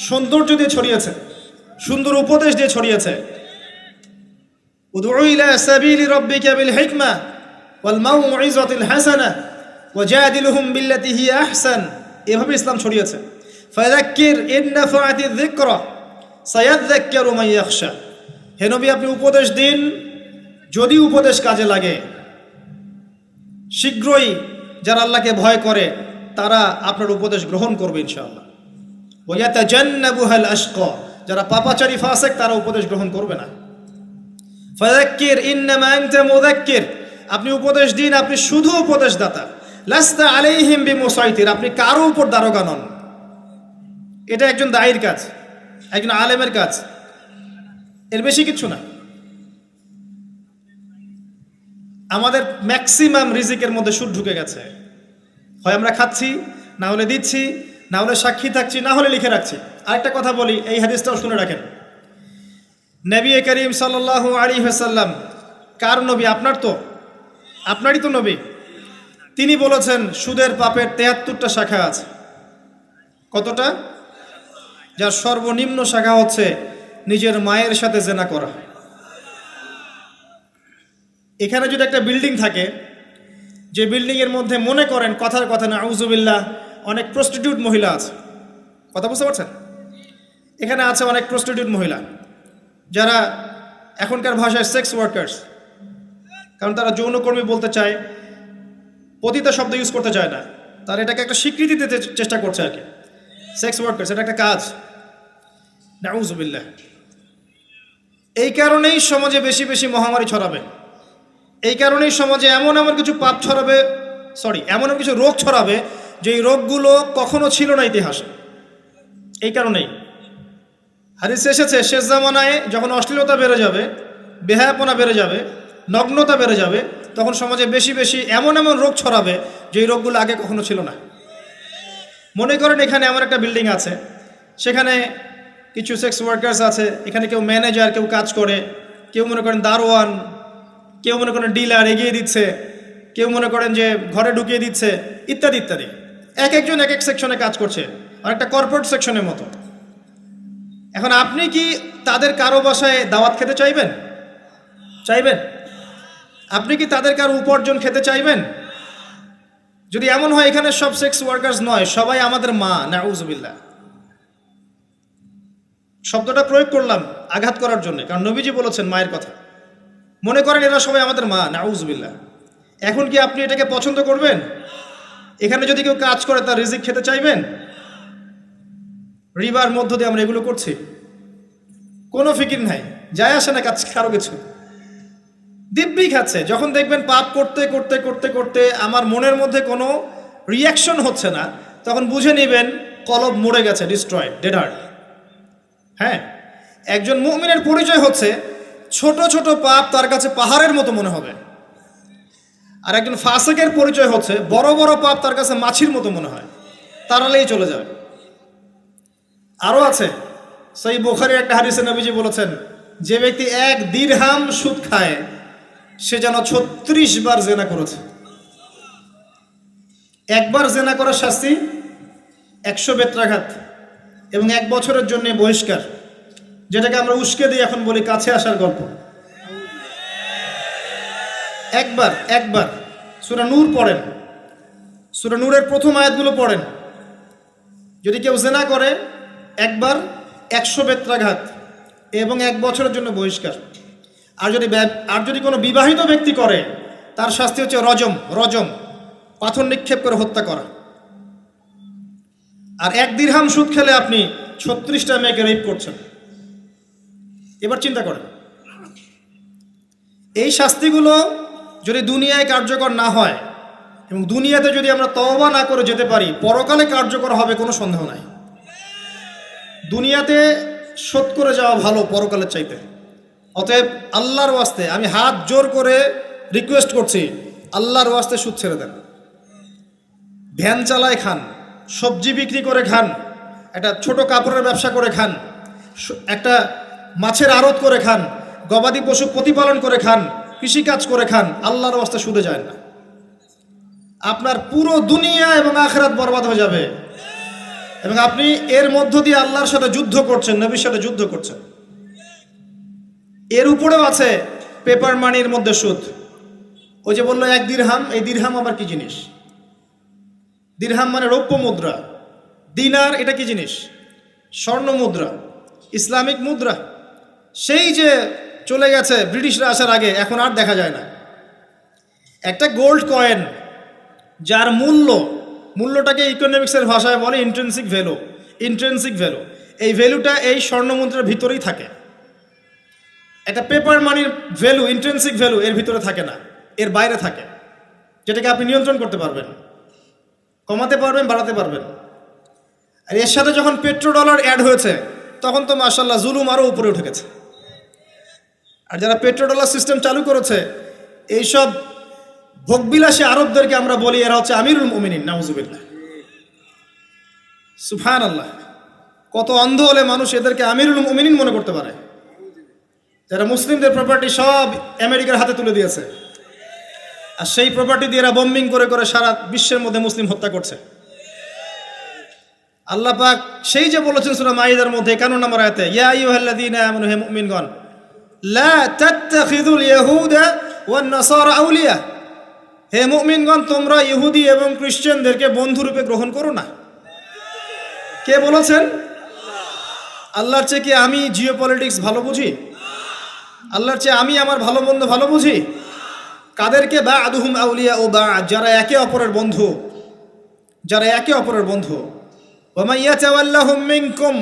সৌন্দর্য দিয়ে ছড়িয়েছে, সুন্দর উপদেশ দিয়ে ছড়িয়েছে। উদউ ইলা সাবিলি রাব্বিকা বিল হিকমা ওয়াল মাউইযাতিল হাসানাহ ওয়াজাদিলহুম বিল্লাতি হিয়া আহসান, এভাবে ইসলাম ছড়িয়েছে। ফাযাক্কির ইন নাফাআতিয যিকরা সায়াযাক্কারু মান ইয়াখশা, হে নবী আপনি উপদেশ দিন, যদি উপদেশ কাজে লাগে শীঘ্রই যারা আল্লাহকে ভয় করে তারা আপনার উপদেশ গ্রহণ করবে ইনশাআল্লাহ। ওয়া ইয়াতাজান্নাবুহাল আশকা, যারা পাপাচারী ফাসিক তারা উপদেশ গ্রহণ করবে না। ফাযাক্কির ইন্নামা আনতা মুযাক্কির, আপনি উপদেশ দিন, আপনি শুধু উপদেশদাতা। লাস্তা আলাইহিম বিমুসাইতির, আপনি কারো উপর দারোগা নন। এটা একজন দায়ীর কাজ, একজন আলেমের কাজ, এর বেশি কিছু না। আমাদের ম্যাক্সিমাম রিজিকের মধ্যে সুদ ঢুকে গেছে। হয় আমরা খাচ্ছি, না হলে দিচ্ছি, না হলে সাক্ষী থাকছি, না হলে লিখে রাখছি। আরেকটা কথা বলি, এই হাদিসটাও শুনে রাখেন। নবী করিম সাল্লাল্লাহু আলাইহি ওয়াসাল্লাম কার নবী? আপনার তো, আপনারই তো নবী। তিনি বলেছেন সুদের পাপের 73টা শাখা আছে। কতটা? যার সর্বনিম্ন শাখা হচ্ছে নিজের মায়ের সাথে জেনা করা। এখানে যদি একটা বিল্ডিং থাকে, যে বিল্ডিংয়ের মধ্যে মনে করেন কথার কথা না আউযুবিল্লাহ অনেক প্রস্টিটিউট মহিলা আছে, কথা বুঝতে পারছেন? এখানে আছে অনেক প্রস্টিটিউট মহিলা যারা এখনকার ভাষায় সেক্স ওয়ার্কার্স, কারণ তারা যৌনকর্মী বলতে চায়, পতিতা শব্দ ইউজ করতে চায় না, তারা এটাকে একটা স্বীকৃতি দিতে চেষ্টা করছে আর কি। সেক্স ওয়ার্কার্স এটা একটা কাজ, নাউযুবিল্লাহ। এই কারণেই সমাজে বেশি বেশি মহামারী ছড়াবে, এই কারণেই সমাজে এমন এমন কিছু পাপ ছড়াবে, এমন এমন কিছু রোগ ছড়াবে যে এই রোগগুলো কখনো ছিল না ইতিহাসে। এই কারণেই হাদিসে এসেছে শেষ জামানায় যখন অশ্লীলতা বেড়ে যাবে, বেহায়াপনা বেড়ে যাবে, নগ্নতা বেড়ে যাবে, তখন সমাজে বেশি বেশি এমন এমন রোগ ছড়াবে যে এই রোগগুলো আগে কখনো ছিল না। মনে করেন এখানে এমন একটা বিল্ডিং আছে, সেখানে কিছু সেক্স ওয়ার্কার্স আছে, এখানে কেউ ম্যানেজার, কেউ কাজ করে, কেউ মনে করেন দারোয়ান, কেউ মনে করেন ডিলার এগিয়ে দিচ্ছে, কেউ মনে করেন যে ঘরে ঢুকিয়ে দিচ্ছে, ইত্যাদি ইত্যাদি। এক একজন এক এক সেকশনে কাজ করছে, আর একটা কর্পোরেট সেকশনের মতো। এখন আপনি কি তাদের কারো বাসায় দাওয়াত খেতে চাইবেন? চাইবেন? আপনি কি তাদের কারো উপার্জন খেতে চাইবেন? যদি এমন হয় এখানে সব সেক্স ওয়ার্কার্স নয়, সবাই আমাদের মা, নাউযুবিল্লাহ। শব্দটা প্রয়োগ করলাম আঘাত করার জন্য, কারণ নবীজি বলেছেন মায়ের কথা। মনে করেন এরা সবাই আমাদের মা, নাউযুবিল্লাহ। এখন কি আপনি এটাকে পছন্দ করবেন? এখানে যদি কেউ কাজ করে তার রিজিক খেতে চাইবেন? রিবার মধ্য দিয়ে আমরা এগুলো করছি, কোনো ফিকির নাই, যায় আসে না কাজ কারো কিছু, দিব্যি খাচ্ছে। যখন দেখবেন পাপ করতে করতে করতে করতে আমার মনের মধ্যে কোনো রিয়াকশন হচ্ছে না, তখন বুঝে নেবেন কলব মরে গেছে, ডিস্ট্রয়েড, ডেড হার্ট। হ্যাঁ, একজন মুমিনের পরিচয় হচ্ছে ছোট ছোট পাপ তার কাছে পাহাড়ের মতো মনে হবে, আর একজন ফাসিকের পরিচয় হচ্ছে বড় বড় পাপ তার কাছে মাছির মতো মনে হয়, তাড়ালেই চলে যাবে। আরও আছে, সহিহ বুখারীর একটা হাদিসে নবীজি বলেছেন, যে ব্যক্তি 1 দিরহাম সুদ খায় সে যেন 36 বার জেনা করেছে। একবার জেনা করার শাস্তি 100 বেত্রাঘাত এবং 1 বছরের জন্য বহিষ্কার, যেটাকে আমরা উস্কে দিই এখন বলি কাছে আসার গল্প। একবার সূরা নূর পড়েন, সূরা নূরের প্রথম আয়াতগুলো পড়েন। যদি কেউ জেনা করে একবার 100 বেত্রাঘাত এবং 1 বছরের জন্য বহিষ্কার। আর যদি কোনো বিবাহিত ব্যক্তি করে তার শাস্তি হচ্ছে রজম, পাথর নিক্ষেপ করে হত্যা করা। আর 1 দিরহাম সুদ খেলে আপনি 36টা মেয়েকে রেপ করছেন। এবার চিন্তা করেন, এই শাস্তিগুলো যদি দুনিয়ায় কার্যকর না হয় এবং দুনিয়াতে যদি আমরা তওবা না করে যেতে পারি, পরকালে কার্যকর হবে কোনো সন্দেহ নাই। দুনিয়াতে শোধ করে যাওয়া ভালো পরকালের চাইতে। অতএব আল্লাহর ওয়াস্তে আমি হাত জোর করে রিকোয়েস্ট করছি, আল্লাহর ওয়াস্তে সুদ ছেড়ে দেন। ভ্যান চালায় খান, সবজি বিক্রি করে খান, একটা ছোট কাপড়ের ব্যবসা করে খান, একটা মাছের আড়ত করে খান, গবাদি পশু প্রতিপালন করে খান, কৃষিকাজ করে খান, আল্লাহর ওয়াস্তে সুদে যায় না। আপনার পুরো দুনিয়া এবং আখিরাত বরবাদ হয়ে যাবে এবং আপনি এর মধ্য দিয়ে আল্লাহর সাথে যুদ্ধ করছেন, নবীর সাথে যুদ্ধ করছেন। এর উপরেও আছে পেপার মানির মধ্যে সুদ। ওই যে বললো 1 দিরহাম, এই দিরহাম আবার কি জিনিস? দিরহাম মানে রৌপ্য মুদ্রা, দিনার এটা কি জিনিস? স্বর্ণ মুদ্রা, ইসলামিক মুদ্রা। সেই যে চলে গেছে ব্রিটিশরা আসার আগে, এখন আর দেখা যায় না। একটা গোল্ড কয়েন যার মূল্যটাকে ইকোনমিক্সের ভাষায় বলে ইন্ট্রিনসিক ভ্যালু। এই ভ্যালুটা এই স্বর্ণ মুদ্রার ভিতরেই থাকে। একটা পেপার মানির ভ্যালু, ইন্ট্রিনসিক ভ্যালু এর ভিতরে থাকে না, এর বাইরে থাকে, যেটাকে আপনি নিয়ন্ত্রণ করতে পারবেন, কমাতে পারবেন, বাড়াতে পারবেন। আর এর সাথে যখন পেট্রো ডলার অ্যাড হয়েছে তখন তো মাশাআল্লাহ জুলুম আরও উপরে উঠে গেছে। আর যারা পেট্রো ডলার সিস্টেম চালু করেছে, এইসব ভোগবিলাসী আরবদেরকে আমরা বলি এরা হচ্ছে আমিরুল মুমিনিন, নাউযুবিল্লাহ, সুবহানাল্লাহ। কত অন্ধ হলে মানুষ এদেরকে আমিরুল মুমিনিন মনে করতে পারে, যারা মুসলিমদের প্রপার্টি সব আমেরিকার হাতে তুলে দিয়েছে, আর সেই প্রপার্টি দিয়ে এরা বম্বিং করে করে সারা বিশ্বের মধ্যে মুসলিম হত্যা করছে। আল্লাহ পাক সেই যে বলেছেন সূরা মাইদার মধ্যে 51 নম্বর আয়াতে, ইয়া আইয়ুহাল্লাযীনা আমানু, হে মুমিনগণ, লা তাত্তাখিযুল ইয়াহুদা ওয়ান নাসারা আউলিয়া, হে মুমিনগণ তোমরা ইহুদি এবং খ্রিস্টানদেরকে বন্ধুরূপে গ্রহণ করো না। কে বলেছেন? আল্লাহর চেয়ে কি আমি জিওপলিটিক্স ভালো বুঝি? আল্লাহর চেয়ে আমি আমার ভালো মন্দ ভালো বুঝি? কাদেরকে? বা'দুহুম আউলিয়া ও বা'দ, যারা একে অপরের বন্ধু, যারা একে অপরের বন্ধু। ওয়া মান ইয়াতাওয়াল্লাহুম মিনকুম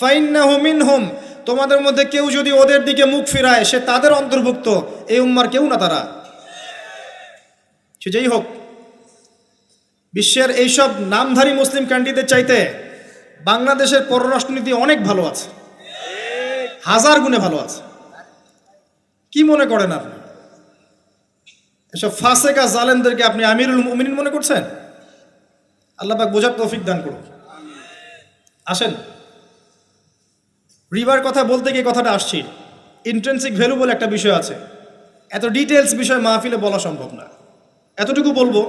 ফাইন্নাহু মিনহুম, তোমাদের মধ্যে কেউ যদি ওদের দিকে মুখ ফিরায় সে তাদের অন্তর্ভুক্ত, এই উম্মার কেউ না তারা। সে যেই হোক, বিশ্বের এইসব নামধারী মুসলিম কান্ট্রিদের চাইতে বাংলাদেশের পররাষ্ট্রনীতি অনেক ভালো আছে, হাজার গুণে ভালো আছে। কি মনে করেন আপনি? এসব ফাসেকা জালেমদেরকে আপনি আমিরুল মুমিনিন মনে করছেন? আল্লাহ পাক বোঝার তৌফিক দান করুন। আসেন, রিবার কথা বলতে গিয়ে কথাটা আসছি, ইন্ট্রিনসিক ভ্যালু বলে একটা বিষয় আছে। এত ডিটেলস বিষয় মাহফিলে বলা সম্ভব না, এতটুকু বলবো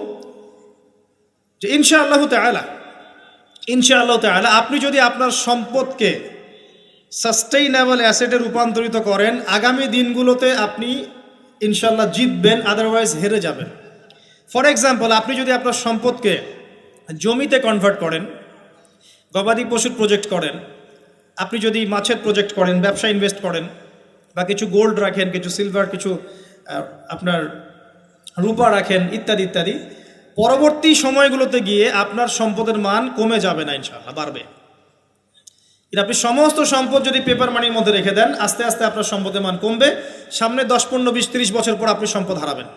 যে ইনশাআল্লাহু তাআলা আপনি যদি আপনার সম্পদকে সাস্টেইনেবল অ্যাসেটে রূপান্তরিত করেন, আগামী দিনগুলোতে আপনি ইনশাআল্লাহ জিতবেন, আদারওয়াইজ হেরে যাবেন। ফর এক্সাম্পল, আপনি যদি আপনার সম্পদকে জমিতে কনভার্ট করেন, গবাদি পশুর প্রজেক্ট করেন, আপনি যদি মাছের প্রজেক্ট করেন, ব্যবসা ইনভেস্ট করেন, বা কিছু গোল্ড রাখেন, কিছু সিলভার, কিছু আপনার রূপা রাখেন, ইত্যাদি ইত্যাদি, পরবর্তী সময়গুলোতে গিয়ে আপনার সম্পদের মান কমে যাবে না, ইনশাআল্লাহ বাড়বে। এটা আপনি সমস্ত সম্পদ যদি পেপার মানির মধ্যে রেখে দেন, আস্তে আস্তে আপনার সম্পদের মান কমবে। সামনে 10, 15, 20, 30 বছর পর আপনি সম্পদ হারাবেন।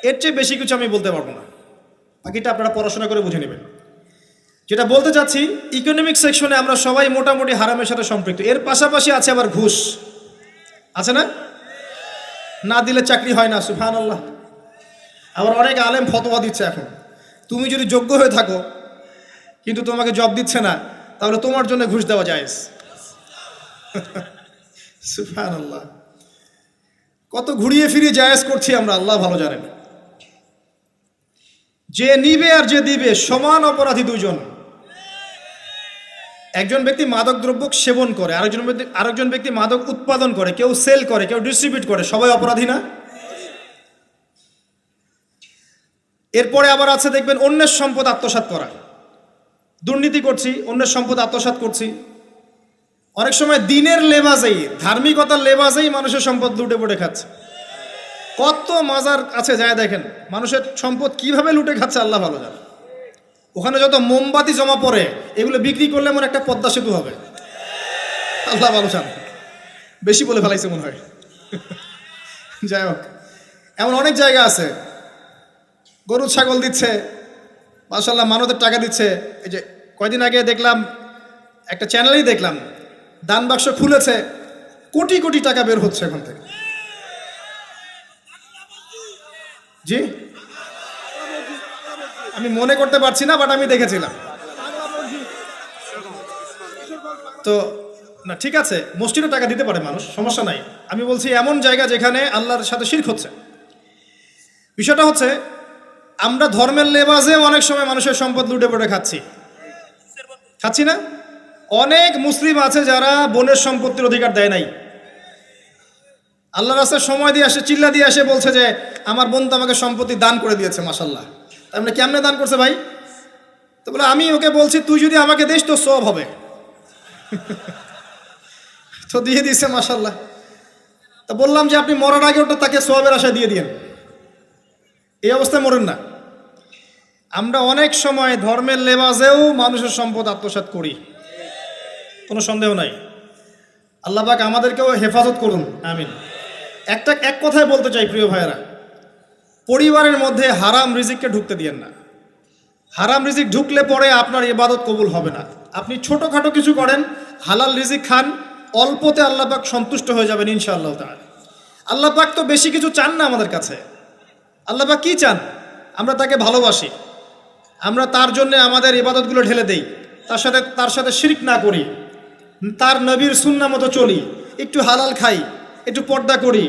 এর চেয়ে বেশি কিছু আমি বলতে পারবো না, বাকিটা আপনারা পড়াশোনা করে বুঝে নেবেন। যেটা বলতে চাচ্ছি, ইকোনমিক সেকশনে আমরা সবাই মোটামুটি হারামের সাথে সম্পৃক্ত। এর পাশাপাশি আছে আবার ঘুষ, আছে না? না দিলে চাকরি হয় না, সুবহানাল্লাহ। আবার অনেক আলেম ফতোয়া দিচ্ছে এখন, তুমি যদি যোগ্য হয়ে থাকো কিন্তু তোমাকে জব দিচ্ছে না, তাহলে তোমার জন্য ঘুষ দেওয়া জায়েজ। সুবহানাল্লাহ, কত ঘুরিয়ে ফিরিয়ে জায়েজ করছি আমরা, আল্লাহ ভালো জানেন। যে নিবে আর যে দিবে সমান অপরাধী দুজন। একজন ব্যক্তি মাদক দ্রব্য সেবন করে, আরেকজন ব্যক্তি মাদক উৎপাদন করে, কেউ সেল করে, কেউ ডিস্ট্রিবিউট করে, সবাই অপরাধী না? এরপরে আবার আছে দেখবেন অন্যের সম্পদ আত্মসাৎ করা, দুর্নীতি করছি, অন্যের সম্পদ আত্মসাৎ করছি। অনেক সময় দিনের লেবাজেই, ধার্মিকতার লেবাজেই মানুষের সম্পদ লুটে পুটে খাচ্ছে। কত মাজার কাছে যায় দেখেন মানুষের সম্পদ কিভাবে লুটে খাচ্ছে, আল্লাহ ভালো জানে। ওখানে যত মোমবাতি জমা পড়ে, এগুলো বিক্রি করলে মনে একটা পদ্মা সেতু হবে, আল্লাহ ভালো জানে। বেশি বলে ফেলাইছে মনে হয়। যাই হোক, এমন অনেক জায়গা আছে, গরু ছাগল দিচ্ছে, মাশাআল্লাহ মানতের টাকা দিচ্ছে। এই যে কয়দিন আগে দেখলাম একটা চ্যানেলেই দেখলাম, দান বাক্স খুলেছে, কোটি কোটি টাকা বের হচ্ছে এখন থেকে। জি, আমি মনে করতে পারছি না, বাট আমি দেখেছিলাম। তো না, ঠিক আছে, মসজিদে টাকা দিতে পারে মানুষ, সমস্যা নাই। আমি বলছি এমন জায়গা যেখানে আল্লাহর সাথে শিরক হচ্ছে। বিষয়টা হচ্ছে, আমরা ধর্মের লেবাজে অনেক সময় মানুষের সম্পদ লুটে পড়ে খাচ্ছি না? অনেক মুসলিম আছে যারা বোনের সম্পত্তির অধিকার দেয় নাই। আল্লাহ রাস্তায় সময় দিয়ে আসে, চিল্লা দিয়ে আসে, বলছে যে আমার বোন তো আমাকে সম্পত্তি দান করে দিয়েছে, মাশাআল্লাহ। তার মানে কেমনে দান করছে ভাই? তো বলে আমি ওকে বলছি তুই যদি আমাকে দিস তো সব হবে। তো দিয়ে দিচ্ছে, মাশাআল্লাহ। তো বললাম যে আপনি মরার আগে ওটা তাকে সওয়াবের আশায় দিয়ে দিয়েন, এই অবস্থায় মরেন না। আমরা অনেক সময় ধর্মের লেবাজেও মানুষের সম্পদ আত্মসাৎ করি, কোনো সন্দেহ নাই। আল্লাহ পাক আমাদেরকেও হেফাজত করুন, আমিন। এক কথায় বলতে চাই প্রিয় ভাইয়েরা, পরিবারের মধ্যে হারাম রিজিককে ঢুকতে দিয়েন না। হারাম রিজিক ঢুকলে পরে আপনার ইবাদত কবুল হবে না। আপনি ছোটোখাটো কিছু করেন, হালাল রিজিক খান, অল্পতে আল্লাহ পাক সন্তুষ্ট হয়ে যাবেন ইনশাআল্লাহ তাআলা। আল্লাহ পাক তো বেশি কিছু চান না আমাদের কাছে। আল্লাহ পাক কি চান? আমরা তাকে ভালোবাসি, আমরা তার জন্য আমাদের ইবাদতগুলো ঢেলে দেই, তার সাথে শিরক না করি, তার নবীর সুন্নাহ মতো চলি, একটু হালাল খাই, একটু পর্দা করি,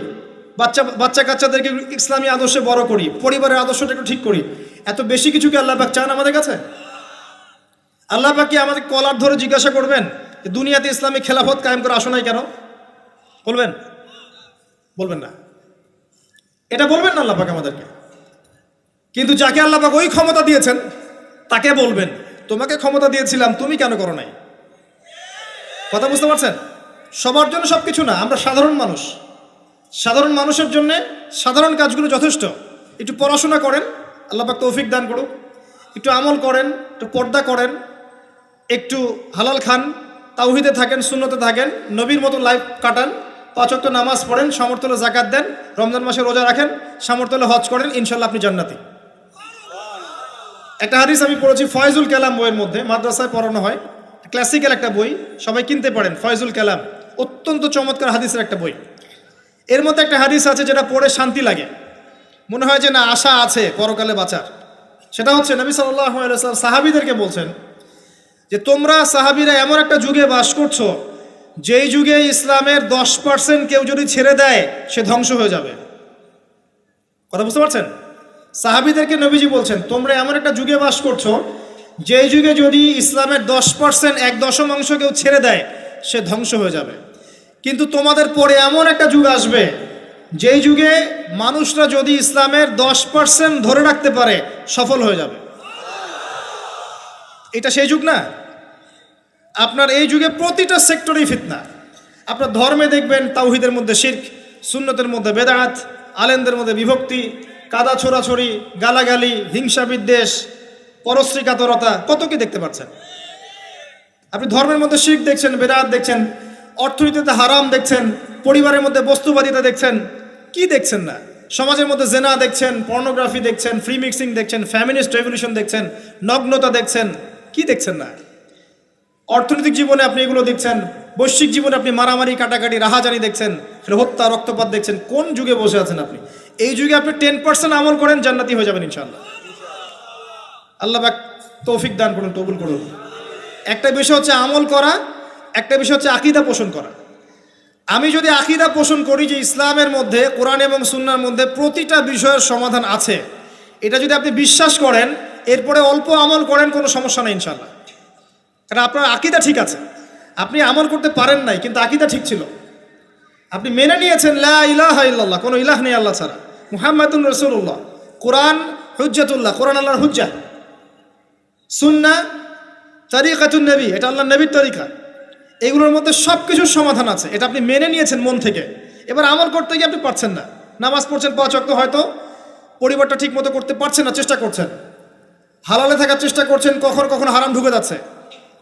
বাচ্চা কাচ্চাদেরকে ইসলামী আদর্শে বড় করি, পরিবারের আদর্শটা একটু ঠিক করি। এত বেশি কিছু কি আল্লাহ পাক চান আমাদের কাছে? আল্লাহ পাক কি আমাদের কলার ধরে জিজ্ঞাসা করবেন যে দুনিয়াতে ইসলামী খেলাফত কায়েম করে আসো নাই কেন? বলবেন? বলবেন না। এটা বলবেন না আল্লাহ পাক আমাদেরকে। কিন্তু যাকে আল্লাহ পাক ওই ক্ষমতা দিয়েছেন তাকে বলবেন তোমাকে ক্ষমতা দিয়েছিলাম, তুমি কেন করো নাই? কথা বুঝতে পারছেন? সবার জন্য সব কিছু না, আমরা সাধারণ মানুষ। সাধারণ মানুষের জন্য সাধারণ কাজগুলো যথেষ্ট। একটু পড়াশোনা করেন, আল্লাহ পাক তৌফিক দান করুক, একটু আমল করেন, একটু পর্দা করেন, একটু হালাল খান, তাওহীদে থাকেন, সুন্নতে থাকেন, নবীর মতো লাইফ কাটান, 5 ওয়াক্ত নামাজ পড়েন, সামর্থ্য হলে যাকাত দেন, রমজান মাসে রোজা রাখেন, সামর্থ্য হলে হজ করেন, ইনশাল্লাহ আপনি জান্নাতি। একটা হাদিস আমি পড়েছি ফয়জুল কালাম বইয়ের মধ্যে, মাদ্রাসায় পড়ানো হয়, ক্লাসিক্যাল একটা বই, সবাই কিনতে পারেন। ফয়জুল কালাম অত্যন্ত চমৎকার হাদিসের একটা বই। এর মধ্যে একটা হাদিস আছে যেটা পড়ে শান্তি লাগে, মনে হয় যে না আশা আছে পরকালে বাঁচার। সেটা হচ্ছে নবী সাল্লাল্লাহু আলাইহি ওয়াসাল্লাম সাহাবীদেরকে বলছেন যে তোমরা সাহাবীরা এমন একটা যুগে বাস করছো যেই যুগে ইসলামের 10% কেউ যদি ছেড়ে দেয় সে ধ্বংস হয়ে যাবে। কথা বুঝতে পারছেন? সাহাবীদেরকে নবীজি বলছেন তোমরা এমন একটা যুগে বাস করছো যেই যুগে যদি ইসলামের 10% 1/10 কেউ ছেড়ে দেয় সে ধ্বংস হয়ে যাবে। কিন্তু তোমাদের পরে এমন একটা যুগ আসবে যেই যুগে মানুষরা যদি ইসলামের 10% ধরে রাখতে পারে সফল হয়ে যাবে। এটা সেই যুগ না? আপনার এই যুগে প্রতিটা সেক্টরেই ফিতনা। আপনার ধর্মে দেখবেন তাওহীদের মধ্যে শিরক, সুন্নতের মধ্যে বেদাত, আলেমদের মধ্যে বিভক্তি, কাদা ছোড়াছড়ি, গালাগালি, হিংসা বিদ্বেষ, পরশ্রী কাতরতা, কত কি দেখতে পাচ্ছেন। আপনি ধর্মের মধ্যে শিরক দেখছেন, বেদাত দেখছেন, অর্থনীতিতে হারাম দেখছেন, পরিবারের মধ্যে বস্তুবাদিতা দেখছেন, কি দেখছেন না? সমাজের মধ্যে জেনা দেখছেন, পর্নোগ্রাফি দেখছেন, ফ্রি মিক্সিং দেখছেন, ফ্যামিনিস্ট রেভলিউশন দেখছেন, নগ্নতা দেখছেন, কি দেখছেন না? অর্থনৈতিক জীবনে আপনি এগুলো দেখছেন, বৈশ্বিক জীবনে আপনি মারামারি, কাটাকাটি, রাহাজানি দেখছেন, হত্যা, রক্তপাত দেখছেন। কোন যুগে বসে আছেন আপনি? এই যুগে আপনি 10% আমল করেন, জান্নাতি হয়ে যাবেন ইনশাআল্লাহ। আল্লাহ পাক তৌফিক দান করুন, কবুল করুন। একটা বিষয় হচ্ছে আমল করা, একটা বিষয় হচ্ছে আকীদা পোষণ করা। আমি যদি আকীদা পোষণ করি যে ইসলামের মধ্যে, কোরআন এবং সুন্নাহর মধ্যে প্রতিটা বিষয়ের সমাধান আছে, এটা যদি আপনি বিশ্বাস করেন, এরপরে অল্প আমল করেন, কোনো সমস্যা নেই ইনশাআল্লাহ। কারণ আপনার আকীদা ঠিক আছে। আপনি আমল করতে পারেন নাই কিন্তু আকীদা ঠিক ছিল। আপনি মেনে নিয়েছেন লা ইলাহা ইল্লাল্লাহ, কোনো ইলাহ নেই আল্লাহ ছাড়া, মুহাম্মাদুর রাসূলুল্লাহ, কোরআন হুজ্জাতুল্লাহ, কোরআন আল্লাহর হুজ্জা, সুন্নাহ তরিকাতুন নবী, এটা আল্লাহর নবীর তরিকা। এগুলোর মধ্যে সব কিছুর সমাধান আছে, এটা আপনি মেনে নিয়েছেন মন থেকে। এবার আমল করতে গিয়ে আপনি পারছেন না। নামাজ পড়ছেন 5 ওয়াক্ত, হয়তো পরিবারটা ঠিক মতো করতে পারছেন না, চেষ্টা করছেন, হালালে থাকার চেষ্টা করছেন, কখনো কখনো হারাম ঢুকে যাচ্ছে,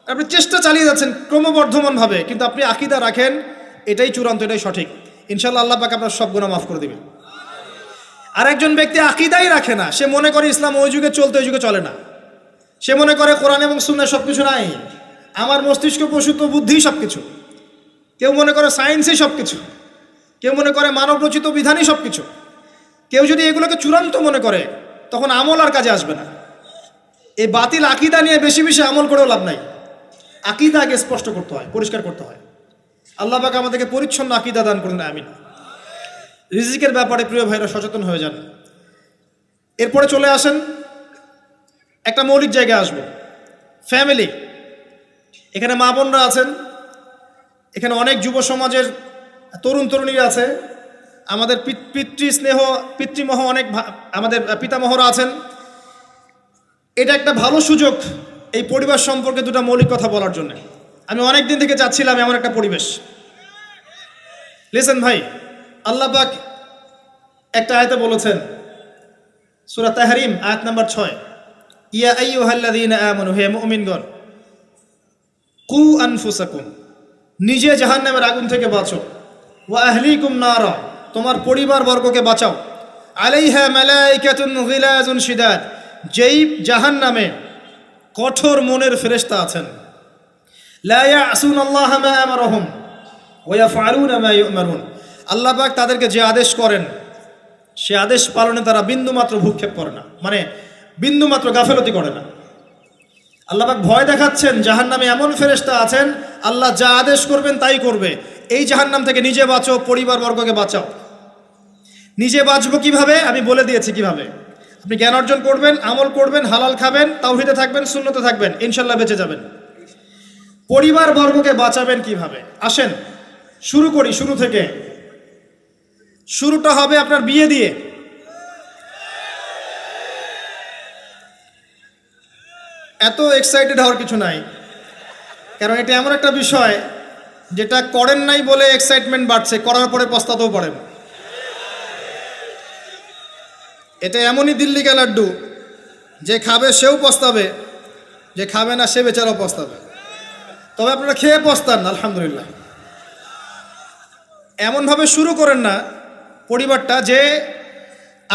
আপনি চেষ্টা চালিয়ে যাচ্ছেন ক্রমবর্ধমানভাবে, কিন্তু আপনি আকীদা রাখেন এটাই চূড়ান্ত, এটাই সঠিক, ইনশাআল্লাহ আল্লাহ পাক আপনার সব গুনাহ মাফ করে দিবেন। আর একজন ব্যক্তি আকীদাই রাখে না, সে মনে করে ইসলাম ওই যুগে চলতে, ওই যুগে চলে না। সে মনে করে কোরআন এবং সুন্নাহ সব কিছু নাই, আমার মস্তিষ্ক প্রসূত বুদ্ধি সব কিছু। কেউ মনে করে সায়েন্সই সব কিছু, কেউ মনে করে মানব রচিত বিধানই সব কিছু। কেউ যদি এগুলোকে চূড়ান্ত মনে করে তখন আমল আর কাজে আসবে না। এই বাতিল আকীদা নিয়ে বেশি বেশি আমল করেও লাভ নাই। আকীদা আগে স্পষ্ট করতে হয়, পরিষ্কার করতে হয়। আল্লাহ পাক আমাদেরকে পরিচ্ছন্ন আকীদা দান করুন, আমিন। রিজিকের ব্যাপারে প্রিয় ভাইরা সচেতন হয়ে যান। এরপরে চলে আসেন একটা মৌলিক জায়গায় আসবো, ফ্যামিলি। এখানে মা বোনরা আছেন, এখানে অনেক যুব সমাজের তরুণ তরুণীরা আছে, আমাদের পিতৃস্নেহ পিতৃমহ অনেক আমাদের পিতামহরা আছেন। এটা একটা ভালো সুযোগ এই পরিবার সম্পর্কে দুটো মৌলিক কথা বলার জন্য। আমি অনেক দিন থেকে চাচ্ছিলাম এমন একটা পরিবেশ। লিসেন ভাই, আল্লাহ পাক একটা আয়াতে বলেছেন, সূরা তাহরিম আয়াত নাম্বার 6, ইয়া আইয়ুহাল্লাযীনা আমানু, হে মুমিনগণ, কু আনফুসাকুম, নিজে জাহান্নামের আগুন থেকে বাঁচো, ওয়া আহলিকুম নারা, তোমার পরিবার বর্গকে বাঁচাও, আলাইহা মালাইকাতুন গিলাজুন শিদাদ, যেই জাহান্নামে কঠোর মনের ফেরেশতা আছেন, লা ইয়াসুনাল্লাহা মা আমারহুম ওয়া ইয়াফআলুনা মা ইউমারুন, আল্লাহ পাক তাদেরকে যে আদেশ করেন সে আদেশ পালনে তারা বিন্দুমাত্র ভূক্ষেপ করে না, মানে বিন্দুমাত্র গাফেলতি করে না। আল্লাহ পাক ভয় দেখাচ্ছেন জাহান্নামে এমন ফেরেশতা আছেন, আল্লাহ যা আদেশ করবেন তাই করবে। এই জাহান্নাম থেকে নিজে বাঁচো, পরিবার বর্গকে বাঁচাও। নিজে বাঁচবো কিভাবে? আমি বলে দিয়েছি কিভাবে। আপনি জ্ঞান অর্জন করবেন, আমল করবেন, হালাল খাবেন, তাওহীদে থাকবেন, সুন্নতে থাকবেন, ইনশাল্লাহ বেঁচে যাবেন। পরিবার বর্গকে বাঁচাবেন কিভাবে? আসেন শুরু করি শুরু থেকে। শুরুটা হবে আপনার বিয়ে দিয়ে। এত এক্সাইটেড হওয়ার কিছু নাই, কারণ এটা এমন একটা বিষয় যেটা করেন নাই বলে এক্সাইটমেন্ট বাড়ছে, করার পরে পস্তাতেও পারেন। এটা এমনই দিল্লি কা লাড্ডু, যে খাবে সেও পস্তাবে, যে খাবে না সে বেচারাও পস্তাবে। তবে আপনারা খেয়ে পস্তান আলহামদুলিল্লাহ। এমনভাবে শুরু করেন না পরিবারটা যে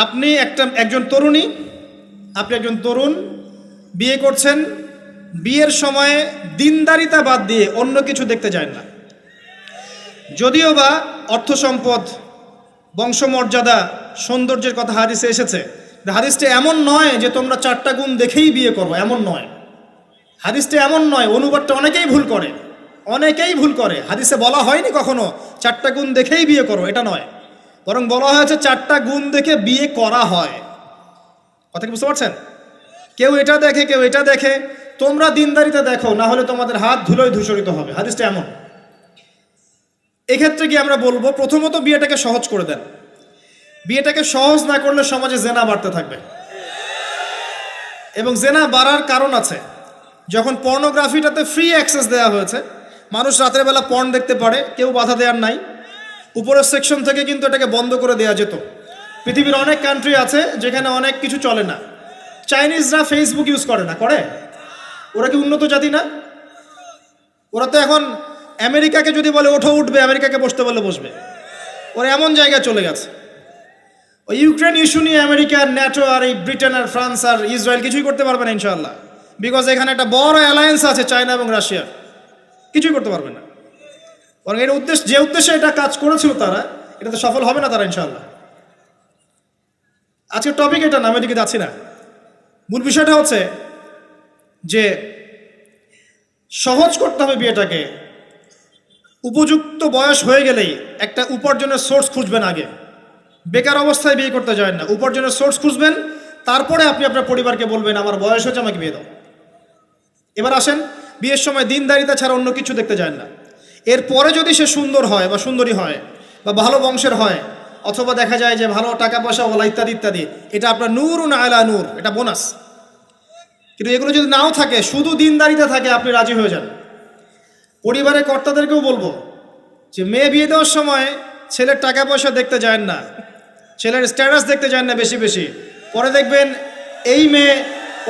আপনি একজন তরুণী, আপনি একজন তরুণ বিয়ে করছেন, বিয়ের সময়ে দিনদারিতা বাদ দিয়ে অন্য কিছু দেখতে যায় না। যদিও বা অর্থ সম্পদ, বংশমর্যাদা, সৌন্দর্যের কথা হাদিসে এসেছে, হাদিসটা এমন নয় যে তোমরা 4টা গুণ দেখেই বিয়ে করো, এমন নয়। হাদিসটা এমন নয়, অনুবাদটা অনেকেই ভুল করে, অনেকেই ভুল করে। হাদিসে বলা হয়নি কখনো 4টা গুণ দেখেই বিয়ে করো, এটা নয়। বরং বলা হয়েছে 4টা গুণ দেখে বিয়ে করা হয়। কথা কি বুঝতে পারছেন? কেউ এটা দেখে, কেউ এটা দেখে। তোমরা দিনদারিতা দেখো, না হলে তোমাদের হাত ধুলোয় ধূসরিত হবে। হাদিসটা এমন। এক্ষেত্রে কি আমরা বলবো, প্রথমত বিয়েটাকে সহজ করে দেন। বিয়েটাকে সহজ না করলে সমাজে জেনা বাড়তে থাকবে, এবং জেনা বাড়ার কারণ আছে। যখন পর্নোগ্রাফিটাতে ফ্রি অ্যাক্সেস দেওয়া হয়েছে, মানুষ রাতের বেলা পর্ন দেখতে পারে, কেউ বাধা দেওয়ার নাই। উপরের সেকশন থেকে কিন্তু এটাকে বন্ধ করে দেওয়া যেত। পৃথিবীর অনেক কান্ট্রি আছে যেখানে অনেক কিছু চলে না। চাইনিজরা ফেসবুক ইউজ করে না, করে? ওরা কি উন্নত জাতি না? ওরা তো এখন আমেরিকাকে যদি বলে ওঠো উঠবে, আমেরিকাকে বসতে বলে বসবে। ওরা এমন জায়গায় চলে গেছে। ওই ইউক্রেন ইস্যু নিয়ে আমেরিকা, ন্যাটো আর এই ব্রিটেন আর ফ্রান্স আর ইসরায়েল কিছুই করতে পারবে না ইনশাআল্লাহ। বিকজ এখানে একটা বড় অ্যালায়েন্স আছে চায়না এবং রাশিয়ার, কিছুই করতে পারবে না। বরং এর যে উদ্দেশ্যে এটা কাজ করেছিল তারা, এটাতে সফল হবে না তারা ইনশাআল্লাহ। আজকের টপিক এটা না, আমি এদিকে যাচ্ছি না। মূল বিষয়টা হচ্ছে যে সহজ করতে হবে বিয়েটাকে। উপযুক্ত বয়স হয়ে গেলেই একটা উপার্জনের সোর্স খুঁজবেন আগে। বেকার অবস্থায় বিয়ে করতে যায় না, উপার্জনের সোর্স খুঁজবেন, তারপরে আপনি আপনার পরিবারকে বলবেন আমার বয়স হচ্ছে, আমাকে বিয়ে দাও। এবার আসেন, বিয়ের সময় দিনদারিতা ছাড়া অন্য কিছু দেখতে যায় না। এরপরে যদি সে সুন্দর হয় বা সুন্দরী হয় বা ভালো বংশের হয়, অথবা দেখা যায় যে ভালো টাকা পয়সা ওলা ইত্যাদি ইত্যাদি, এটা আপনার নূরুন আলা নূর, এটা বোনাস। কিন্তু এগুলো যদি নাও থাকে, শুধু দিনদারিতা থাকে, আপনি রাজি হয়ে যান। পরিবারের কর্তাদেরকেও বলবো যে মেয়ে বিয়ে দেওয়ার সময় ছেলের টাকা পয়সা দেখতে যায় না, ছেলের স্ট্যাটাস দেখতে যায় না বেশি বেশি। পরে দেখবেন এই মেয়ে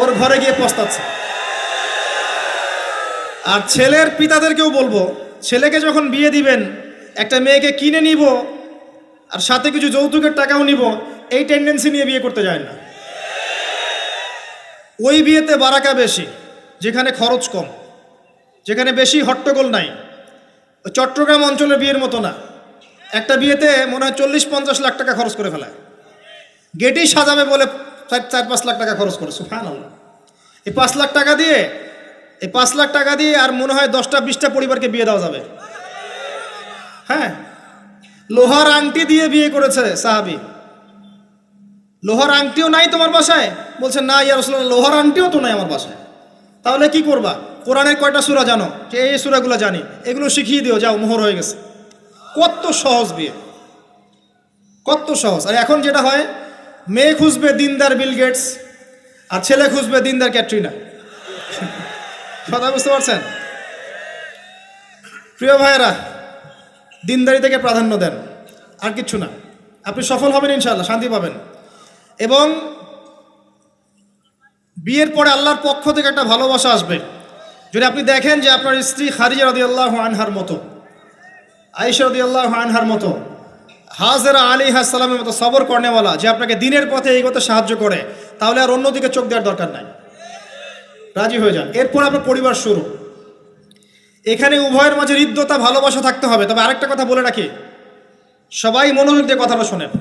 ওর ঘরে গিয়ে পস্তাচ্ছে। আর ছেলের পিতাদেরকেও বলবো, ছেলেকে যখন বিয়ে দিবেন, একটা মেয়েকে কিনে নিব আর সাথে কিছু যৌতুকের টাকাও নিব, এই টেন্ডেন্সি নিয়ে বিয়ে করতে যায় না। ওই বিয়েতে বারাকা বেশি, যেখানে খরচ কম, যেখানে বেশি হট্টগোল নাই। চট্টগ্রাম অঞ্চলের বিয়ের মতো না। একটা বিয়েতে মনে হয় 40-50 লাখ টাকা খরচ করে ফেলায়। গেটেই সাজাবে বলে 4-5 লাখ টাকা খরচ করে। সুবহানাল্লাহ। এই 5 লাখ টাকা দিয়ে, এই 5 লাখ টাকা দিয়ে আর মনে হয় 10টা-20টা পরিবারকে বিয়ে দেওয়া যাবে। হ্যাঁ, লোহার আংটি দিয়ে বিয়ে করেছে সাহাবী। লোহার আংটিও নাই তোমার বাসায়? বলছে না ইয়া রাসূলুল্লাহ, লোহার আংটিও তো নাই আমার বাসায়। তাহলে কি করবা? কোরআনের কয়টা সূরা জানো? যে এই সূরাগুলো জানি, এগুলো শিখিয়ে দিও, যাও, মোহর হয়ে গেছে। কত সহজ বিয়ে, কত সহজ। আর এখন যেটা হয়, মেয়ে খুঁজবে দিনদার বিল গেটস, আর ছেলে খুঁজবে দিনদার ক্যাটরিনা। কথা বুঝতে পারছেন? প্রিয় ভাইয়েরা, দিনদারিতাকে প্রাধান্য দেন, আর কিচ্ছু না। আপনি সফল হবেন ইনশাআল্লাহ, শান্তি পাবেন। এবং বিয়ের পরে আল্লাহর পক্ষ থেকে একটা ভালোবাসা আসবে। যদি আপনি দেখেন যে আপনার স্ত্রী খাদিজা রাদিয়াল্লাহু আনহার মতো, আয়েশা রাদিয়াল্লাহু আনহার মতো, হাজেরা আলাইহিস সালামের মতো সবর করেনেওয়ালা, যে আপনাকে দিনের পথে এগোতে সাহায্য করে, তাহলে আর অন্যদিকে চোখ দেওয়ার দরকার নাই। রাজি হয়ে যান। এরপর আপনার পরিবার শুরু। এখানে উভয়ের মাঝে হৃদ্যতা, ভালোবাসা থাকতে হবে। তবে আরেকটা কথা বলে রাখি, সবাই মনোযোগ দিয়ে কথাটা শোনেন।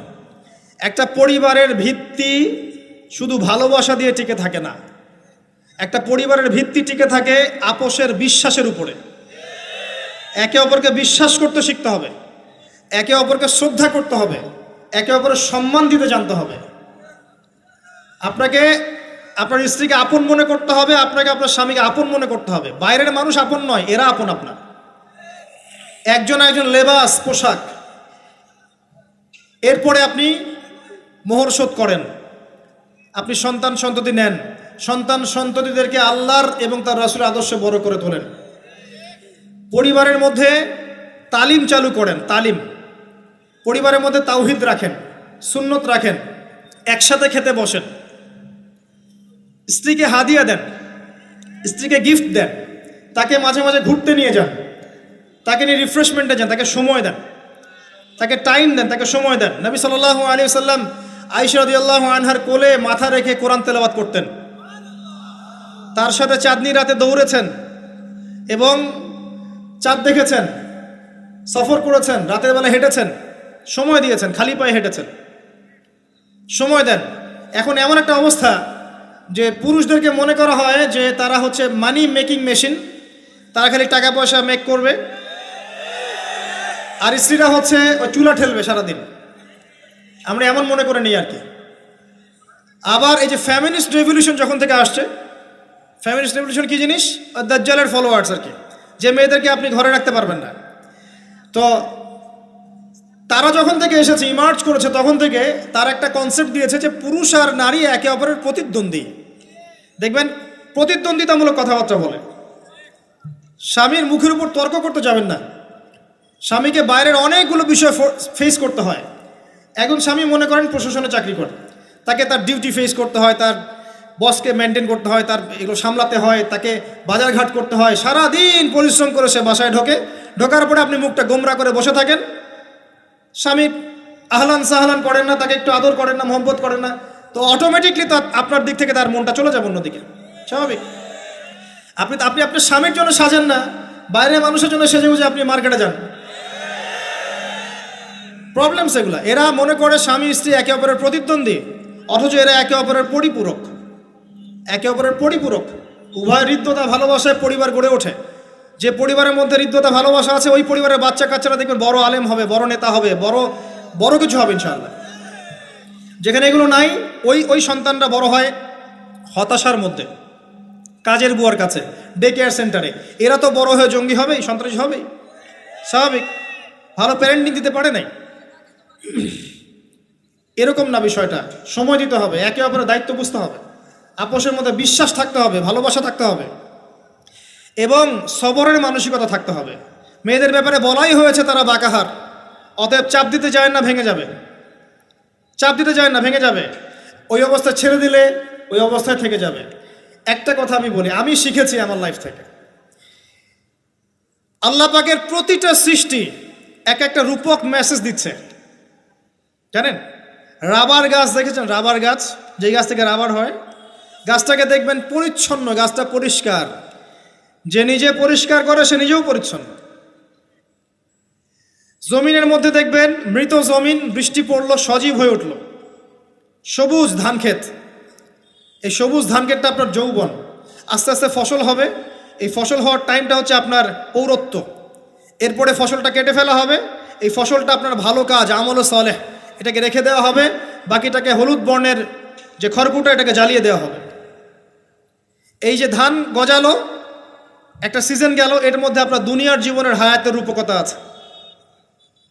একটা পরিবারের ভিত্তি শুধু ভালোবাসা দিয়ে টিকে থাকে না। একটা পরিবারের ভিত্তি টিকে থাকে আপোষের বিশ্বাসের উপরে। একে অপরকে বিশ্বাস করতে শিখতে হবে, একে অপরকে শ্রদ্ধা করতে হবে, একে অপরের সম্মান দিতে জানতে হবে। আপনাকে আপনার স্ত্রীকে আপন মনে করতে হবে, আপনাকে আপনার স্বামীকে আপন মনে করতে হবে। বাইরের মানুষ আপন নয়, এরা আপন আপনার। একজন একজন লেবাস, পোশাক। এরপরে আপনি মোহর শোধ করেন, আপনি সন্তান সন্ততি নেন, সন্তান সন্ততিদেরকে আল্লাহর এবং তার রাসূলের আদর্শে বড় করে তোলেন। পরিবারের মধ্যে তালিম চালু করেন, তালিম। পরিবারের মধ্যে তাওহীদ রাখেন, সুন্নত রাখেন, একসাথে খেতে বসেন। স্ত্রীকে হাদিয়া দেন, স্ত্রীকে গিফট দেন, তাকে মাঝে মাঝে ঘুরতে নিয়ে যান, তাকে নিয়ে রিফ্রেশমেন্টে যান, তাকে সময় দেন, তাকে টাইম দেন, তাকে সময় দেন। নবী সাল্লাল্লাহু আলাইহি ওয়াসাল্লাম আয়েশা রাদিয়াল্লাহু আনহার কোলে মাথা রেখে কোরআন তেলাওয়াত করতেন, তার সাথে চাঁদনি রাতে দৌড়েছেন এবং চাঁদ দেখেছেন, সফর করেছেন, রাতের বেলা হেঁটেছেন, সময় দিয়েছেন, খালি পায়ে হেঁটেছেন। সময় দেন। এখন এমন একটা অবস্থা যে পুরুষদেরকে মনে করা হয় যে তারা হচ্ছে মানি মেকিং মেশিন, তারা খালি টাকা পয়সা মেক করবে, আর স্ত্রীরা হচ্ছে ওই চুলা ঠেলবে সারাদিন। আমরা এমন মনে করে নিই আর কি। আবার এই যে ফ্যামিনিস্ট রেভলিউশন যখন থেকে আসছে, ফ্যামিনিস্ট রেভলিউশন কি জিনিস? দাজ্জালের ফলোয়ার্স আর কি, যে মেয়েদেরকে আপনি ঘরে রাখতে পারবেন না। তো তারা যখন থেকে এসেছে, ইমার্জ করেছে, তখন থেকে তার একটা কনসেপ্ট দিয়েছে যে পুরুষ আর নারী একে অপরের প্রতিদ্বন্দ্বী। দেখবেন প্রতিদ্বন্দ্বিতামূলক কথাবার্তা বলে। স্বামীর মুখের উপর তর্ক করতে যাবেন না। স্বামীকে বাইরের অনেকগুলো বিষয় ফেস করতে হয়। একজন স্বামী মনে করেন প্রশাসনে চাকরি করে, তাকে তার ডিউটি ফেস করতে হয়, তার বসকে মেনটেন করতে হয়, তার এগুলো সামলাতে হয়, তাকে বাজারঘাট করতে হয়, সারাদিন পরিশ্রম করে সে বাসায় ঢোকার পরে আপনি মুখটা গোমরা করে বসে থাকেন। স্বামী আহলান সাহলান করেন না, তাকে একটু আদর করেন না, মহব্বত করেন না, তো অটোমেটিকলি তো আপনার দিক থেকে তার মনটা চলে যাবে অন্যদিকে। স্বাভাবিক। আপনি আপনার স্বামীর জন্য সাজেন না, বাইরের মানুষের জন্য সেজে বুঝে আপনি মার্কেটে যান। প্রবলেম সেগুলা। এরা মনে করে স্বামী স্ত্রী একে অপরের প্রতিদ্বন্দ্বী, অথচ এরা একে অপরের পরিপূরক। একে অপরের পরিপূরক। উভয় হৃদ্যতা ভালোবাসায় পরিবার গড়ে ওঠে। যে পরিবারের মধ্যে হৃদ্যতা ভালোবাসা আছে, ওই পরিবারের বাচ্চা কাচ্চারা দেখবেন বড় আলেম হবে, বড় নেতা হবে, বড় কিছু হবে ইনশাআল্লাহ। যেখানে এগুলো নাই, ওই সন্তানরা বড় হয় হতাশার মধ্যে, কাজের বুয়ার কাছে, ডে কেয়ার সেন্টারে। এরা তো বড় হয়ে জঙ্গি হবেই, সন্ত্রাসী হবেই, স্বাভাবিক। ভালো প্যারেন্টিং দিতে পারে নাই। এরকম না বিষয়টা। সময় দিতে হবে, একে অপরের দায়িত্ব বুঝতে হবে, আপোষের মধ্যে বিশ্বাস থাকতে হবে, ভালোবাসা থাকতে হবে এবং সবরের মানসিকতা থাকতে হবে। মেয়েদের ব্যাপারে বলাই হয়েছে তারা বাঁকাহার, অতএব চাপ দিতে যায় না, ভেঙে যাবে। চাপ দিতে যায় না, ভেঙে যাবে। ওই অবস্থায় ছেড়ে দিলে ওই অবস্থায় থেকে যাবে। একটা কথা আমি বলি, আমি শিখেছি আমার লাইফ থেকে, আল্লাহ পাকের প্রতিটা সৃষ্টি এক একটা রূপক মেসেজ দিচ্ছে। জানেন, রাবার গাছ দেখেছেন? রাবার গাছ, যেই গাছ থেকে রাবার হয়, গাছটাকে দেখবেন পরিচ্ছন্ন, গাছটা পরিষ্কার। যে নিজে পরিষ্কার করে সে নিজেও পরিচ্ছন্ন। জমিনের মধ্যে দেখবেন মৃত জমিন, বৃষ্টি পড়লো, সজীব হয়ে উঠল, সবুজ ধান ক্ষেত। এই সবুজ ধান ক্ষেতটা আপনার যৌবন, আস্তে আস্তে ফসল হবে। এই ফসল হওয়ার টাইমটা হচ্ছে আপনার পৌরত্ব। এরপরে ফসলটা কেটে ফেলা হবে। এই ফসলটা আপনার ভালো কাজ, আমল সালেহ, এটাকে রেখে দেওয়া হবে। বাকিটাকে হলুদ বর্ণের যে খড়কুটো, এটাকে জ্বালিয়ে দেওয়া হবে। এই যে ধান গজালো, একটা সিজন গেল, এর মধ্যে আপনার দুনিয়ার জীবনের হায়াতের রূপকতা আছে।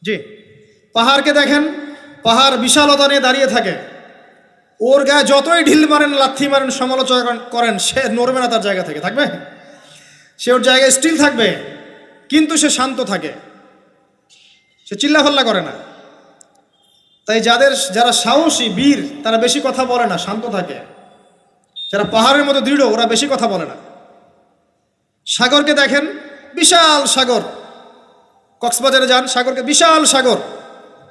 জি, পাহাড়কে দেখেন, পাহাড় বিশালতা নিয়ে দাঁড়িয়ে থাকে। ওর গায়ে যতই ঢিল মারেন, লাথি মারেন, সমালোচনা করেন, সে নড়বে না তার জায়গা থেকে। থাকবে, সে ওর জায়গায় স্টিল থাকবে, কিন্তু সে শান্ত থাকে, সে চিল্লাফাল্লা করে না। তাই যারা সাহসী বীর, তারা বেশি কথা বলে না, শান্ত থাকে। যারা পাহাড়ের মতো দৃঢ়, ওরা বেশি কথা বলে না। সাগরকে দেখেন, বিশাল সাগর, কক্সবাজারে যান, সাগরকে বিশাল সাগর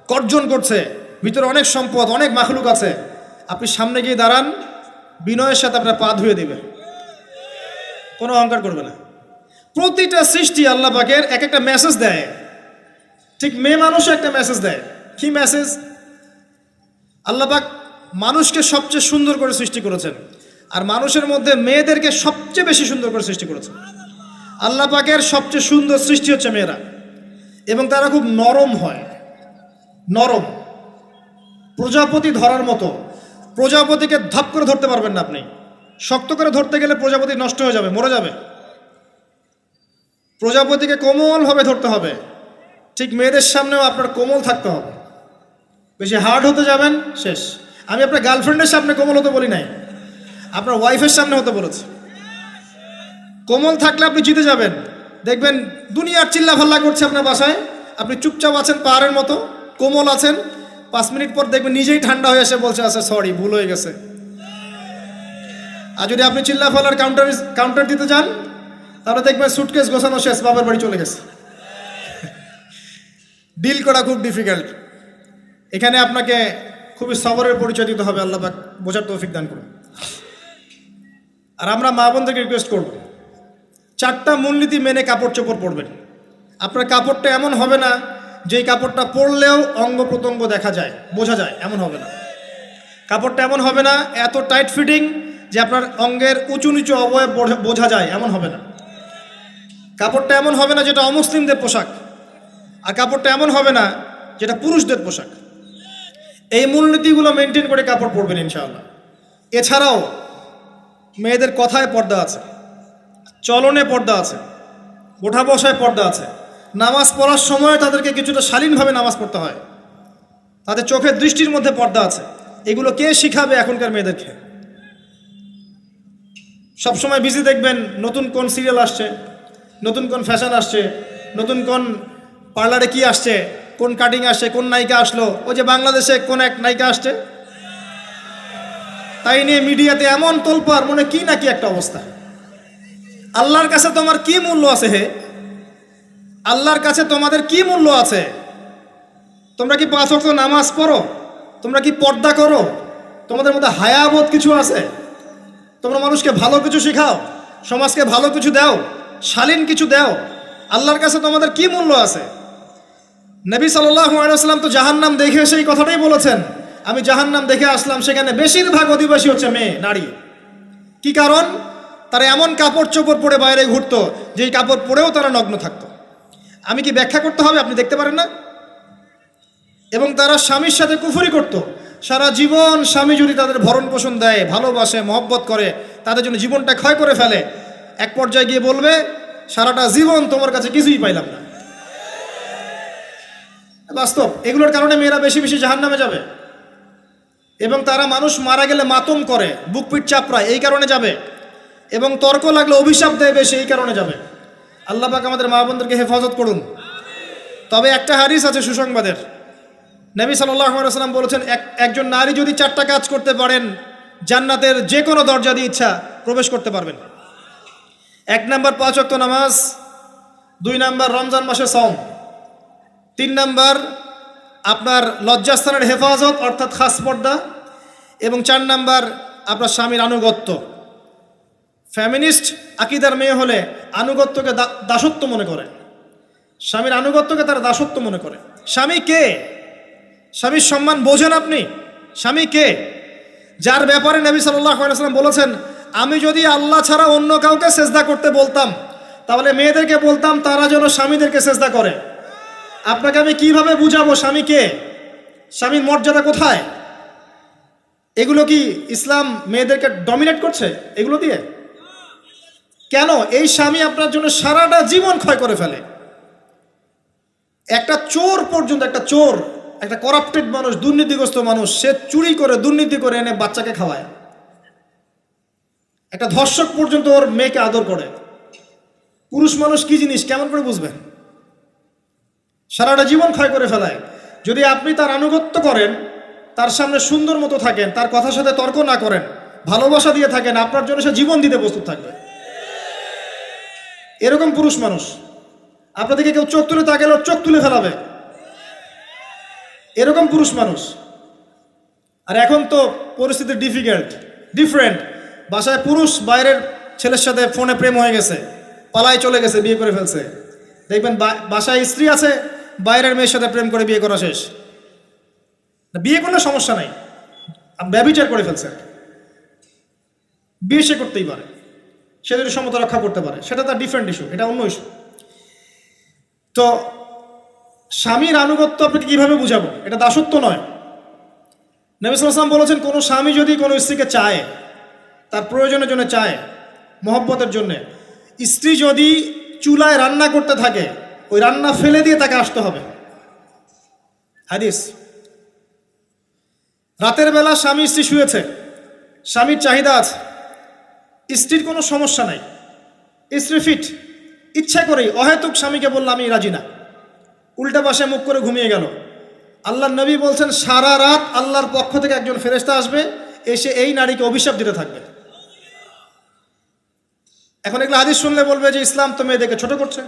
গর্জন করছে, ভিতরে অনেক সম্পদ, অনেক মাখলুক আছে। আপনি সামনে গিয়ে দাঁড়ান, বিনয়ের সাথে আপনার পা ধুয়ে দেবে, কোনো অহংকার করবে না। প্রতিটা সৃষ্টি আল্লাহ পাকের এক একটা মেসেজ দেয়। ঠিক মেয়ে মানুষও একটা মেসেজ দেয়। কি মেসেজ? আল্লাহ পাক মানুষকে সবচেয়ে সুন্দর করে সৃষ্টি করেছেন, আর মানুষের মধ্যে মেয়েদেরকে সবচেয়ে বেশি সুন্দর করে সৃষ্টি করেছেন। আল্লাহ পাকের সবচেয়ে সুন্দর সৃষ্টি হচ্ছে মেয়েরা, এবং তারা খুব নরম হয়, নরম, প্রজাপতি ধরার মতো। প্রজাপতিকে ধাপ করে ধরতে পারবেন না আপনি। শক্ত করে ধরতে গেলে প্রজাপতি নষ্ট হয়ে যাবে, মরে যাবে। প্রজাপতিকে কোমলভাবে ধরতে হবে। ঠিক মেয়েদের সামনেও আপনার কোমল থাকতে হবে। বেশি হার্ড হতে যাবেন, শেষ। আমি আপনার গার্লফ্রেন্ডের সামনে কোমল হতে বলি নাই, আপনার ওয়াইফের সামনে হতে বলেছি। কোমল থাকলে আপনি জিতে যাবেন। দেখবেন দুনিয়ার চিল্লা ফাল্লা করছে আপনার বাসায়, আপনি চুপচাপ আছেন পাহাড়ের মতো, কোমল আছেন। 5 মিনিট পর দেখবেন নিজেই ঠান্ডা হয়ে এসে বলছে, আচ্ছা সরি, ভুল হয়ে গেছে। আর যদি আপনি চিল্লা ফাল্লার কাউন্টার দিতে যান, তাহলে দেখবেন সুটকেস গোছানো শেষ, বাবার বাড়ি চলে গেছে। ডিল করা খুব ডিফিকাল্ট। এখানে আপনাকে খুবই সবরের পরিচয় দিতে হবে। আল্লাহ পাক বোঝার তৌফিক দান করুন। আর আমরা মা বোনদেরকে রিকোয়েস্ট করব, 4টা মূলনীতি মেনে কাপড় চোপড় পরবেন। আপনার কাপড়টা এমন হবে না যেই কাপড়টা পরলেও অঙ্গ প্রত্যঙ্গ দেখা যায়, বোঝা যায়, এমন হবে না। কাপড়টা এমন হবে না এত টাইট ফিটিং যে আপনার অঙ্গের উঁচু নিচু অবয়ব বোঝা যায়, এমন হবে না। কাপড়টা এমন হবে না যেটা অমুসলিমদের পোশাক, আর কাপড়টা এমন হবে না যেটা পুরুষদের পোশাক। এই মূলনীতিগুলো মেনটেন করে কাপড় পরবেন ইনশাআল্লাহ। এছাড়াও মেয়েদের কথায় পর্দা আছে, চলনে পর্দা আছে, ওঠা বসায় পর্দা আছে। নামাজ পড়ার সময় তাদেরকে কিছুটা শালীনভাবে নামাজ পড়তে হয়। তাদের চোখের দৃষ্টির মধ্যে পর্দা আছে। এগুলো কে শিখাবে এখনকার মেয়েদেরকে? সবসময় বিজি দেখবেন নতুন কোন সিরিয়াল আসছে, নতুন কোন ফ্যাশন আসছে, নতুন কোন পার্লারে কি আসছে, কোন কাটিং আসছে, কোন নায়িকা আসলো। ওই যে বাংলাদেশে কোন এক নায়িকা আসছে, তাই নিয়ে মিডিয়াতে এমন তোলপাড়, মনে কি নাকি একটা অবস্থা। আল্লাহর কাছে তোমার কি মূল্য আছে হে? আল্লাহর কাছে তোমাদের কি মূল্য আছে? তোমরা কি 5 ওয়াক্ত নামাজ পড়ো? তোমরা কি পর্দা করো? তোমাদের মধ্যে হায়াবোধ কিছু আছে? তোমরা মানুষকে ভালো কিছু শেখাও, সমাজকে ভালো কিছু দাও, শালীন কিছু দাও। আল্লাহর কাছে তোমাদের কি মূল্য আছে? নবী সাল্লাল্লাহু আলাইহি ওয়াসাল্লাম তো জাহান্নাম দেখে সেই কথাটাই বলেছেন, আমি জাহান্নাম দেখে আসলাম, সেখানে বেশিরভাগ অধিবাসী হচ্ছে মেয়ে, নারী। কি কারণ? তারা এমন কাপড় চোপড় পরে বাইরে ঘুরতো যেই কাপড় পরেও তারা নগ্ন থাকতো। আমি কি ব্যাখ্যা করতে হবে? আপনি দেখতে পারেন না? এবং তারা স্বামীর সাথে কুফরি করত। সারা জীবন স্বামী যদি তাদের ভরণ পোষণ দেয়, ভালোবাসে, মহব্বত করে, তাদের জন্য জীবনটা ক্ষয় করে ফেলে, এক পর্যায়ে গিয়ে বলবে সারাটা জীবন তোমার কাছে কিছুই পাইলাম না। বাস্তব। এগুলোর কারণে মেয়েরা বেশি বেশি জাহান্নামে যাবে। এবং তারা মানুষ মারা গেলে মাতম করে, বুক পিঠ চাপড়ায়, এই কারণে যাবে। এবং তর্ক লাগলে অভিশাপ দেয় বেশি, এই কারণে যাবে। আল্লাহ পাক আমাদের মা বোনদেরকে হেফাজত করুন। তবে একটা হাদিস আছে সুসংবাদের। নবী সাল্লাল্লাহু আলাইহি ওয়াসাল্লাম বলেছেন, একজন নারী যদি 4টা কাজ করতে পারেন, জান্নাতের যে কোনো দরজা দিয়ে ইচ্ছা প্রবেশ করতে পারবেন। 1 নাম্বার 5 ওয়াক্ত নামাজ, 2 নাম্বার রমজান মাসে সওম, 3 নাম্বার আপনার লজ্জাস্থানের হেফাজত অর্থাৎ খাস পর্দা, এবং 4 নাম্বার আপনার স্বামীর আনুগত্য। ফ্যামিনিস্ট আকিদার মেয়ে হলে আনুগত্যকে দাসত্ব মনে করে, স্বামীর আনুগত্যকে তারা দাসত্ব মনে করে। স্বামী কে? স্বামীর সম্মান বোঝেন আপনি? স্বামী কে? যার ব্যাপারে নবী সাল্লাল্লাহু আলাইহি ওয়াসাল্লাম বলেছেন, আমি যদি আল্লাহ ছাড়া অন্য কাউকে সেজদা করতে বলতাম, তাহলে মেয়েদেরকে বলতাম তারা যেন স্বামীদেরকে সেজদা করে। আপনাকে আমি কিভাবে বুঝাবো স্বামী কে, স্বামীর মর্যাদা কোথায়? এগুলো কি ইসলাম মেয়েদেরকে ডমিনেট করছে এগুলো দিয়ে? কেন? এই স্বামী আপনার জন্য সারাটা জীবন ক্ষয় করে ফেলে। একটা চোর পর্যন্ত, একটা চোর, একটা করাপ্টেড মানুষ, দুর্নীতিগ্রস্ত মানুষ, সে চুরি করে, দুর্নীতি করে এনে বাচ্চাকে খাওয়ায়। একটা ধর্ষক পর্যন্ত ওর মেয়েকে আদর করে। পুরুষ মানুষ কি জিনিস কেমন করে বুঝবেন? সারাটা জীবন ক্ষয় করে ফেলায়। যদি আপনি তার আনুগত্য করেন, তার সামনে সুন্দর মতো থাকেন, তার কথার সাথে তর্ক না করেন, ভালোবাসা দিয়ে থাকেন, আপনার জন্য সে জীবন দিতে প্রস্তুত থাকবে। এরকম পুরুষ মানুষ। আপনাদেরকে কেউ চোখ তুলে তাকালে ওর চোখ তুলে ফেলাবে, এরকম পুরুষ মানুষ। আর এখন তো পরিস্থিতি ডিফারেন্ট। বাসায় পুরুষ বাইরের ছেলের সাথে ফোনে প্রেম হয়ে গেছে, পালায় চলে গেছে, বিয়ে করে ফেলছে। দেখবেন বাসায় স্ত্রী আছে, বাইরের মেয়ের সাথে প্রেম করে বিয়ে করা শেষ। বিয়ে করলে সমস্যা নাই, ব্যভিচার করে ফেলছে। বিয়ে সে করতেই পারে, সে যদি সমতা রক্ষা করতে পারে, সেটা তার ডিফারেন্ট ইস্যু, এটা অন্য ইস্যু। তো স্বামীর আনুগত্য আপনাকে কিভাবে বুঝাবো? এটা দাসত্ব নয়। নবী সাল্লাল্লাহু আলাইহি ওয়াসাল্লাম বলেছেন, কোনো স্বামী যদি কোনো স্ত্রীকে চায়, তার প্রয়োজনের জন্য চায়, মহব্বতের জন্যে, স্ত্রী যদি চুলায় রান্না করতে থাকে, ওই রান্না ফেলে দিয়ে তাকে আসতে হবে। হাদিস। রাতের বেলা স্বামী স্ত্রী শুয়েছে, স্বামীর চাহিদা আছে, স্ত্রীর কোনো সমস্যা নাই, স্ত্রী ফিট, ইচ্ছা করেই অহেতুক স্বামীকে বলল আমি রাজি না, উল্টা পাশে মুখ করে ঘুমিয়ে গেল। আল্লাহর নবী বলছেন সারা রাত আল্লাহর পক্ষ থেকে একজন ফেরেশতা আসবে, এসে এই নারীকে অভিশাপ দিতে থাকবে। এখন এগুলো হাদিস শুনলে বলবে যে ইসলাম তো মেয়েদেরকে ছোট করছে।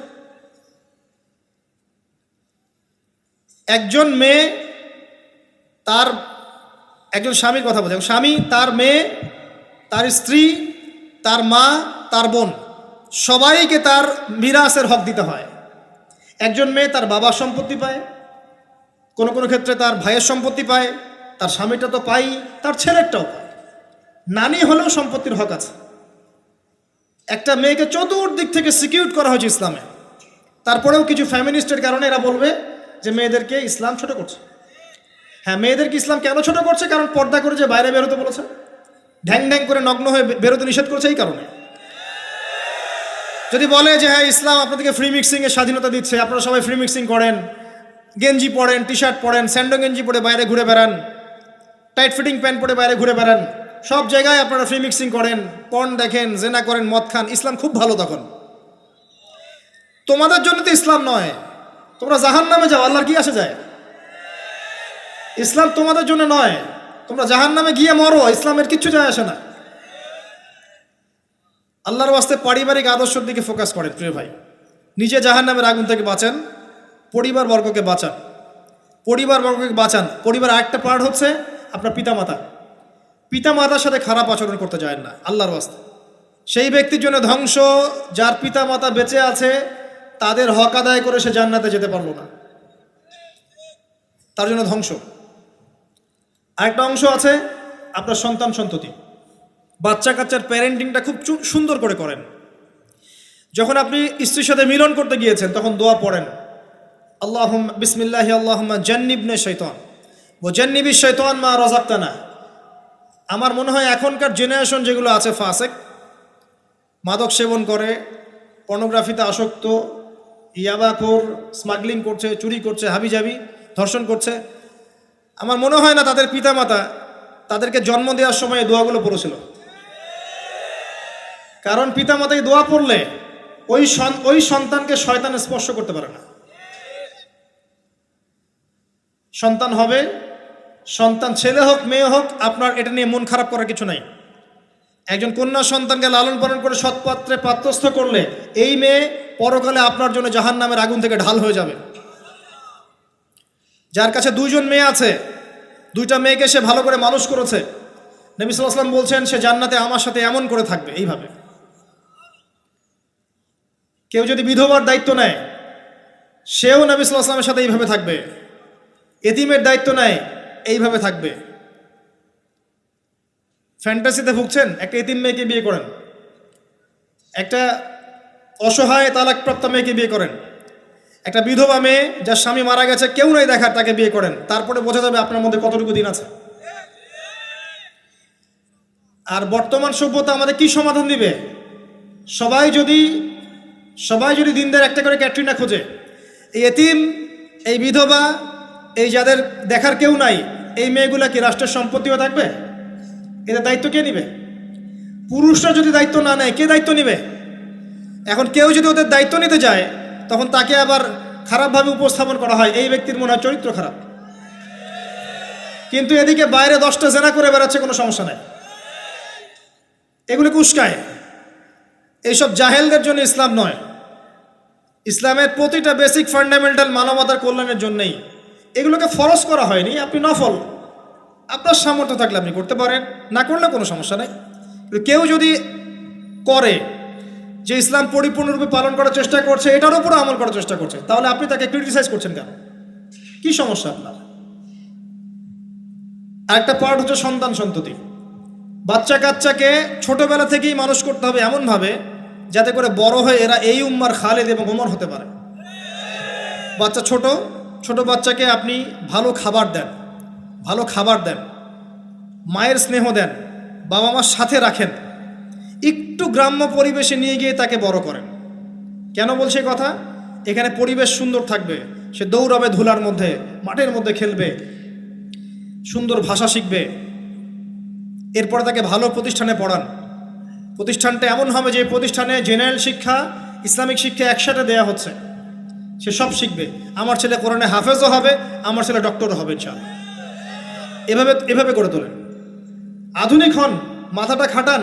একজন মেয়ে তার, একজন স্বামীর কথা বলছে, স্বামী তার মেয়ে, তার স্ত্রী, তার মা, তার বোন, সবাইকে তার মিরাসের হক দিতে হয়। একজন মেয়ে তার বাবার সম্পত্তি পায়, কোনো কোনো ক্ষেত্রে তার ভাইয়ের সম্পত্তি পায়, তার স্বামীটা তো পাই, তার ছেলেরটাও পায়, নানি হলেও সম্পত্তির হক আছে। একটা মেয়েকে চতুর্দিক থেকে সিকিউর করা হয়েছে ইসলামে। তারপরেও কিছু ফ্যামিনিস্টের কারণে এরা বলবে যে মেয়েদেরকে ইসলাম ছোট করছে। হ্যাঁ, মেয়েদেরকে ইসলাম কেন ছোট করছে? কারণ পর্দা করে যে বাইরে বেরোতে বলেছে, ঢ্যাং ঢ্যাং করে নগ্ন হয়ে বেরোতে নিষেধ করেছে, এই কারণে। যদি বলে যে হ্যাঁ ইসলাম আপনাদেরকে ফ্রি মিক্সিংয়ের স্বাধীনতা দিচ্ছে, আপনারা সবাই ফ্রি মিক্সিং করেন, গেঞ্জি পরেন, টি শার্ট পরেন, স্যান্ডো গেঞ্জি পরে বাইরে ঘুরে বেড়ান, টাইট ফিটিং প্যান্ট পরে বাইরে ঘুরে বেড়ান, সব জায়গায় আপনারা ফ্রি মিক্সিং করেন, পর্ন দেখেন, জেনা করেন, মদ খান, ইসলাম খুব ভালো। তখন তোমাদের জন্য তো ইসলাম নয়, তোমরা জাহান্নামে যাও, আল্লাহর কি আসে যায়? ইসলাম তোমাদের জন্য নয়, তোমরা জাহান্নামে গিয়ে মরো, ইসলামের কিচ্ছু যায় আসে না। আল্লাহর ওয়াস্তে পারিবারিক আদর্শের দিকে ফোকাস করেন প্রিয় ভাই। নিজে জাহান্নামের আগুন থেকে বাঁচান, পরিবারবর্গকে বাঁচান, পরিবারবর্গকে বাঁচান। পরিবার আরেকটা পার্ট হচ্ছে আপনার পিতামাতা। পিতামাতার সাথে খারাপ আচরণ করতে যায় না আল্লাহর ওয়াস্তে। সেই ব্যক্তির জন্য ধ্বংস যার পিতামাতা বেঁচে আছে, তাদের হক আদায় করে সে জান্নাতে যেতে পারলো না, তার জন্য ধ্বংস। আরেকটা অংশ আছে আপনার সন্তান সন্ততি। বাচ্চা কাচ্চার প্যারেন্টিংটা খুব সুন্দর করে করেন। যখন আপনি স্ত্রীর সাথে মিলন করতে গিয়েছেন তখন দোয়া পড়েন, আল্লাহুম্মা বিসমিল্লাহি আল্লাহুম্মা জান্নিবনা শাইতান ওয়া জান্নিবিশ শাইতান মা রাযাকতানা। আমার মনে হয় এখনকার জেনারেশন যেগুলো আছে ফাসেক, মাদক সেবন করে, পর্নোগ্রাফিতে আসক্ত, ইয়াবাখোর, স্মাগলিং করছে, চুরি করছে, হাবিজাবি, ধর্ষণ করছে, আমার মনে হয় না তাদের পিতামাতা তাদেরকে জন্ম দেওয়ার সময় এই দোয়াগুলো পড়েছিল। কারণ পিতামাতাকে দোয়া পড়লে ওই সন্তানকে শয়তান স্পর্শ করতে পারে না। সন্তান হবে, সন্তান ছেলে হোক মেয়ে হোক, আপনার এটা নিয়ে মন খারাপ করার কিছু নাই। একজন কন্যা সন্তানকে লালন পালন করে সৎপাত্রে পাত্রস্থ করলে এই মেয়ে পরকালে আপনার জন্য জাহান্নামের আগুন থেকে ঢাল হয়ে যাবে। যার কাছে দুইজন মেয়ে আছে, দুইটা মেয়েকে সে ভালো করে মানুষ করেছে, নবী সাল্লাল্লাহু আলাইহি ওয়াসাল্লাম বলছেন সে জান্নাতে আমার সাথে এমন করে থাকবে, এইভাবে। কেউ যদি বিধবার দায়িত্ব নেয়, সেও নবী সাল্লাল্লাহু আলাইহি ওয়াসাল্লামের সাথে এইভাবে থাকবে। এতিমের দায়িত্ব নেয়, এইভাবে থাকবে। ফ্যান্টাসিতে ভুগছেন, একটা এতিম মেয়েকে বিয়ে করেন, একটা অসহায় তালাকপ্রাপ্ত মেয়েকে বিয়ে করেন, একটা বিধবা মেয়ে যার স্বামী মারা গেছে, কেউ নাই দেখার, তাকে বিয়ে করেন, তারপরে বোঝা যাবে আপনার মধ্যে কতটুকু দিন আছে। আর বর্তমান সভ্যতা আমাদের কি সমাধান দিবে? সবাই যদি দিনদের একটা করে ক্যাটরিনা খোঁজে, এই এতিম, এই বিধবা, এই যাদের দেখার কেউ নাই, এই মেয়েগুলা কি রাষ্ট্রের সম্পত্তিও থাকবে? এদের দায়িত্ব কে নিবে? পুরুষরা যদি দায়িত্ব না নেয়, কে দায়িত্ব নিবে? এখন কেউ যদি ওদের দায়িত্ব নিতে যায়, তখন তাকে আবার খারাপভাবে উপস্থাপন করা হয়, এই ব্যক্তির মনে হয় চরিত্র খারাপ। কিন্তু এদিকে বাইরে 10টা জেনা করে বেড়াচ্ছে, কোনো সমস্যা নাই, এগুলোকে উস্কায়। এইসব জাহেলদের জন্য ইসলাম নয়। ইসলামের প্রতিটা বেসিক ফান্ডামেন্টাল মানবতার কল্যাণের জন্যই। এগুলোকে ফরজ করা হয়নি, আপনি নফল, আপনার সামর্থ্য থাকলে আপনি করতে পারেন, না করলে কোনো সমস্যা নেই। কেউ যদি করে যে ইসলাম পরিপূর্ণরূপে পালন করার চেষ্টা করছে, এটার উপরে আমল করার চেষ্টা করছে, তাহলে আপনি তাকে ক্রিটিসাইজ করছেন কেন? কি সমস্যা আপনার? আরেকটা পার্ট হচ্ছে সন্তান সন্ততি। বাচ্চা কাচ্চাকে ছোটবেলা থেকেই মানুষ করতে হবে এমনভাবে যাতে করে বড় হয়ে এরা এই উম্মার খালেদ এবং ওমর হতে পারে। বাচ্চা ছোট বাচ্চাকে আপনি ভালো খাবার দেন, মায়ের স্নেহ দেন, বাবা মার সাথে রাখেন, একটু গ্রাম্য পরিবেশে নিয়ে গিয়ে তাকে বড় করেন। কেন বলছে কথা? এখানে পরিবেশ সুন্দর থাকবে, সে দৌড়াবে ধুলার মধ্যে, মাঠের মধ্যে খেলবে, সুন্দর ভাষা শিখবে। এরপরে তাকে ভালো প্রতিষ্ঠানে পড়ান। প্রতিষ্ঠানটা এমন হবে যে প্রতিষ্ঠানে জেনারেল শিক্ষা, ইসলামিক শিক্ষা একসাথে দেয়া হচ্ছে, সে সব শিখবে। আমার ছেলে কোরআনে হাফেজও হবে, আমার ছেলে ডক্টরও হবে ইনশাআল্লাহ। এভাবে এভাবে করে তোলেন। আধুনিক হন, মাথাটা খাটান,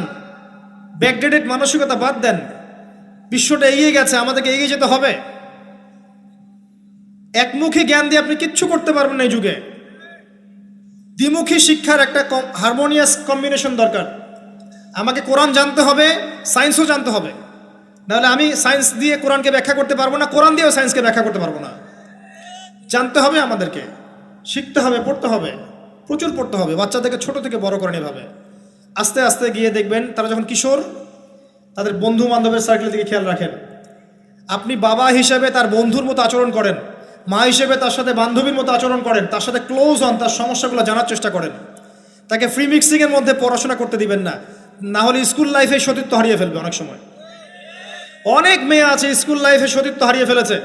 ব্যাকডেটেড মানসিকতা বাদ দেন। বিশ্বটা এগিয়ে গেছে, আমাদেরকে এগিয়ে যেতে হবে। একমুখী জ্ঞান দিয়ে আপনি কিচ্ছু করতে পারবেন না এই যুগে। দ্বিমুখী শিক্ষার একটা হারমোনিয়াস কম্বিনেশন দরকার। আমাকে কোরআন জানতে হবে, সায়েন্সও জানতে হবে, নাহলে আমি সায়েন্স দিয়ে কোরআনকে ব্যাখ্যা করতে পারবো না, কোরআন দিয়েও সায়েন্সকে ব্যাখ্যা করতে পারবো না। জানতে হবে, আমাদেরকে শিখতে হবে, পড়তে হবে, প্রচুর পড়তে হবে। বাচ্চাদেরকে ছোট থেকে বড় করেন এভাবে। আস্তে আস্তে গিয়ে দেখবেন তারা যখন কিশোর, তাদের বন্ধু বান্ধবের সার্কেলের দিকে খেয়াল রাখেন। আপনি বাবা হিসেবে তার বন্ধুর মতো আচরণ করেন, মা হিসেবে তার সাথে বান্ধবীর মতো আচরণ করেন, তার সাথে ক্লোজ হন, তার সমস্যাগুলো জানার চেষ্টা করেন। তাকে ফ্রি মিক্সিংয়ের মধ্যে পড়াশোনা করতে দিবেন না, না হলে স্কুল লাইফে সতীত্ব হারিয়ে ফেলবে। অনেক সময় অনেক মেয়ে আছে স্কুল লাইফে সতীত্ব হারিয়ে ফেলেছে,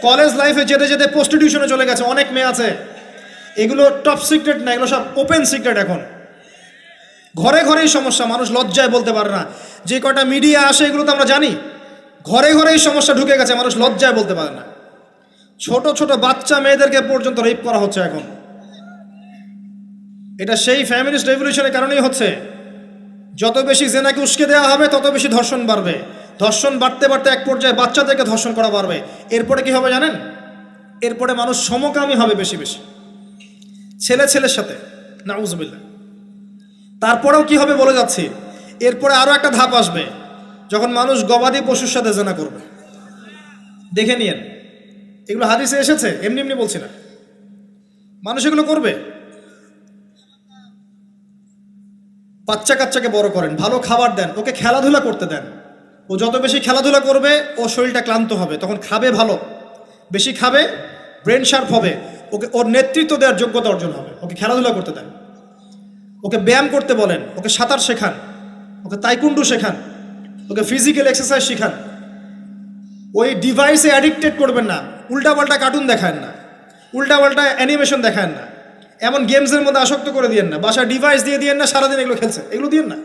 কলেজ লাইফে যেতে যেতে প্রস্টিটিউশনে চলে গেছে, অনেক মেয়ে আছে। এগুলো টপ সিক্রেট না, এগুলো সব ওপেন সিক্রেট। এখন ঘরে ঘরেই সমস্যা, মানুষ লজ্জায় বলতে পারে না। যে কটা মিডিয়া আসে এগুলো তো আমরা জানি, ঘরে ঘরেই সমস্যা ঢুকে গেছে, মানুষ লজ্জায় বলতে পারে না। ছোট ছোট বাচ্চা মেয়েদেরকে পর্যন্ত রেপ করা হচ্ছে এখন। এটা সেই ফ্যামিলিস্ট রেভলিউশনের কারণেই হচ্ছে। যত বেশি জেনাকে উস্কে দেওয়া হবে তত বেশি ধর্ষণ বাড়বে। ধর্ষণ বাড়তে বাড়তে এক পর্যায়ে বাচ্চাদেরকে ধর্ষণ করা বাড়বে। এরপরে কি হবে জানেন? এরপরে মানুষ সমকামী হবে বেশি বেশি, ছেলে ছেলের সাথে, নাউজুবিল্লাহ। তারপরেও কি হবে বলে যাচ্ছি, এরপরে আরো একটা ধাপ আসবে, যখন মানুষ গবাদি পশুর সাথে জেনা করবে। দেখে নিয়েন, এগুলো হাদিসে এসেছে, এমনি এমনি বলছি না। মানুষ এগুলো করবে। বাচ্চা কাচ্চাকে বড় করেন, ভালো খাবার দেন, ওকে খেলাধুলা করতে দেন। ও যত বেশি খেলাধুলা করবে ও শরীরটা ক্লান্ত হবে, তখন খাবে ভালো, বেশি খাবে, ব্রেন শার্প হবে, ওকে ওর নেতৃত্ব দেওয়ার যোগ্যতা অর্জন হবে। ওকে খেলাধুলা করতে দেন, ওকে ব্যায়াম করতে বলেন, ওকে সাঁতার শেখান, ওকে তাইকুন্ডু শেখান, ওকে ফিজিক্যাল এক্সারসাইজ শেখান। ওই ডিভাইসে অ্যাডিক্টেড করবেন না, উল্টাপাল্টা কার্টুন দেখান না, উল্টাপাল্টা অ্যানিমেশন দেখান না, এমন গেমসের মধ্যে আসক্ত করে দিয়েন না, বাসায় ডিভাইস দিয়ে দিয়েন না, সারাদিন এগুলো খেলছে, এগুলো দিয়েন না।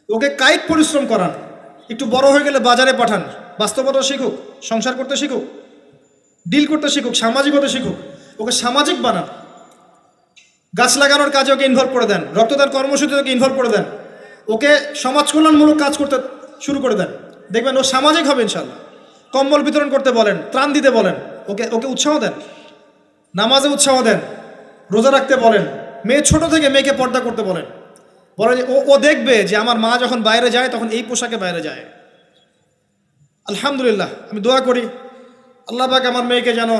ওকে কায়িক পরিশ্রম করান, একটু বড় হয়ে গেলে বাজারে পাঠান, বাস্তবতা শিখুক, সংসার করতে শিখুক, ডিল করতে শিখুক, সামাজিকতা শিখুক। ওকে সামাজিক বানান, গাছ লাগানোর কাজে ওকে ইনভলভ করে দেন, রক্তদান কর্মসূচিতে ওকে ইনভলভ করে দেন, ওকে সমাজ কল্যাণমূলক কাজ করতে শুরু করে দেন। দেখবেন ও সামাজিক হবে ইনশাল্লাহ। কম্বল বিতরণ করতে বলেন, ত্রাণ দিতে বলেন, ওকে ওকে উৎসাহ দেন, নামাজে উৎসাহ দেন, রোজা রাখতে বলেন। মেয়ে ছোট থেকে মেয়েকে পর্দা করতে বলেন, বলেন ও দেখবে যে আমার মা যখন বাইরে যায় তখন এই পোশাকে বাইরে যায়। আলহামদুলিল্লাহ, আমি দোয়া করি আল্লাহ পাক আমার মেয়েকে যেন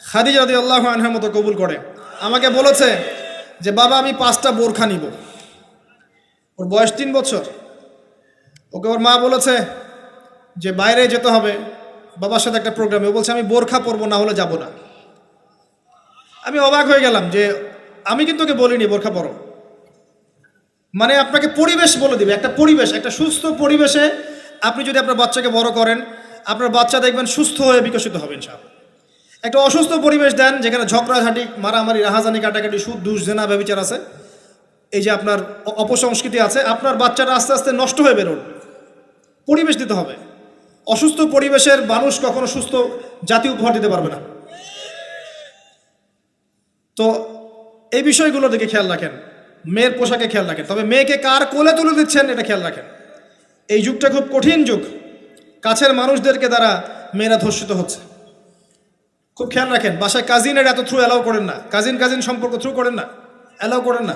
খাদিজা রাদিয়াল্লাহু আনহার মতো কবুল করে। আমাকে বলেছে যে বাবা আমি 5টা বোরখা নিব। ওর বয়স 3 বছর। ওকে ওর মা বলেছে যে বাইরে যেতে হবে বাবার সাথে একটা প্রোগ্রামে। ও বলছে আমি বোরখা পরবো, না হলে যাব না। আমি অবাক হয়ে গেলাম যে আমি কিন্তু ওকে বলিনি বোরখা পরো। মানে আপনাকে পরিবেশ বলে দিবে, একটা পরিবেশ, একটা সুস্থ পরিবেশে আপনি যদি আপনার বাচ্চাকে বড় করেন, আপনার বাচ্চা দেখবেন সুস্থ হয়ে বিকশিত হবে ইনশাআল্লাহ। একটা অসুস্থ পরিবেশ দেন যেখানে ঝগড়াঝাঁটি, মারামারি, রাহাজানি, কাটাকাটি, সুদ, দুষ, জেনা, ব্যভিচার আছে, এই যে আপনার অপসংস্কৃতি আছে, আপনার বাচ্চাটা আস্তে আস্তে নষ্ট হয়ে বেরোন। পরিবেশ দিতে হবে। অসুস্থ পরিবেশের মানুষ কখনো সুস্থ জাতি উপহার দিতে পারবে না। তো এই বিষয়গুলোর দিকে খেয়াল রাখেন, মেয়ের পোশাকে খেয়াল রাখেন, তবে মেয়েকে কার কোলে তুলে দিচ্ছেন এটা খেয়াল রাখেন। এই যুগটা খুব কঠিন যুগ, কাছের মানুষদেরকে দ্বারা মেয়েরা ধর্ষিত হচ্ছে, খুব খেয়াল রাখেন। বাসায় কাজিনের এত থ্রু অ্যালাউ করেন না, কাজিন সম্পর্ক থ্রু করেন না, অ্যালাউ করেন না।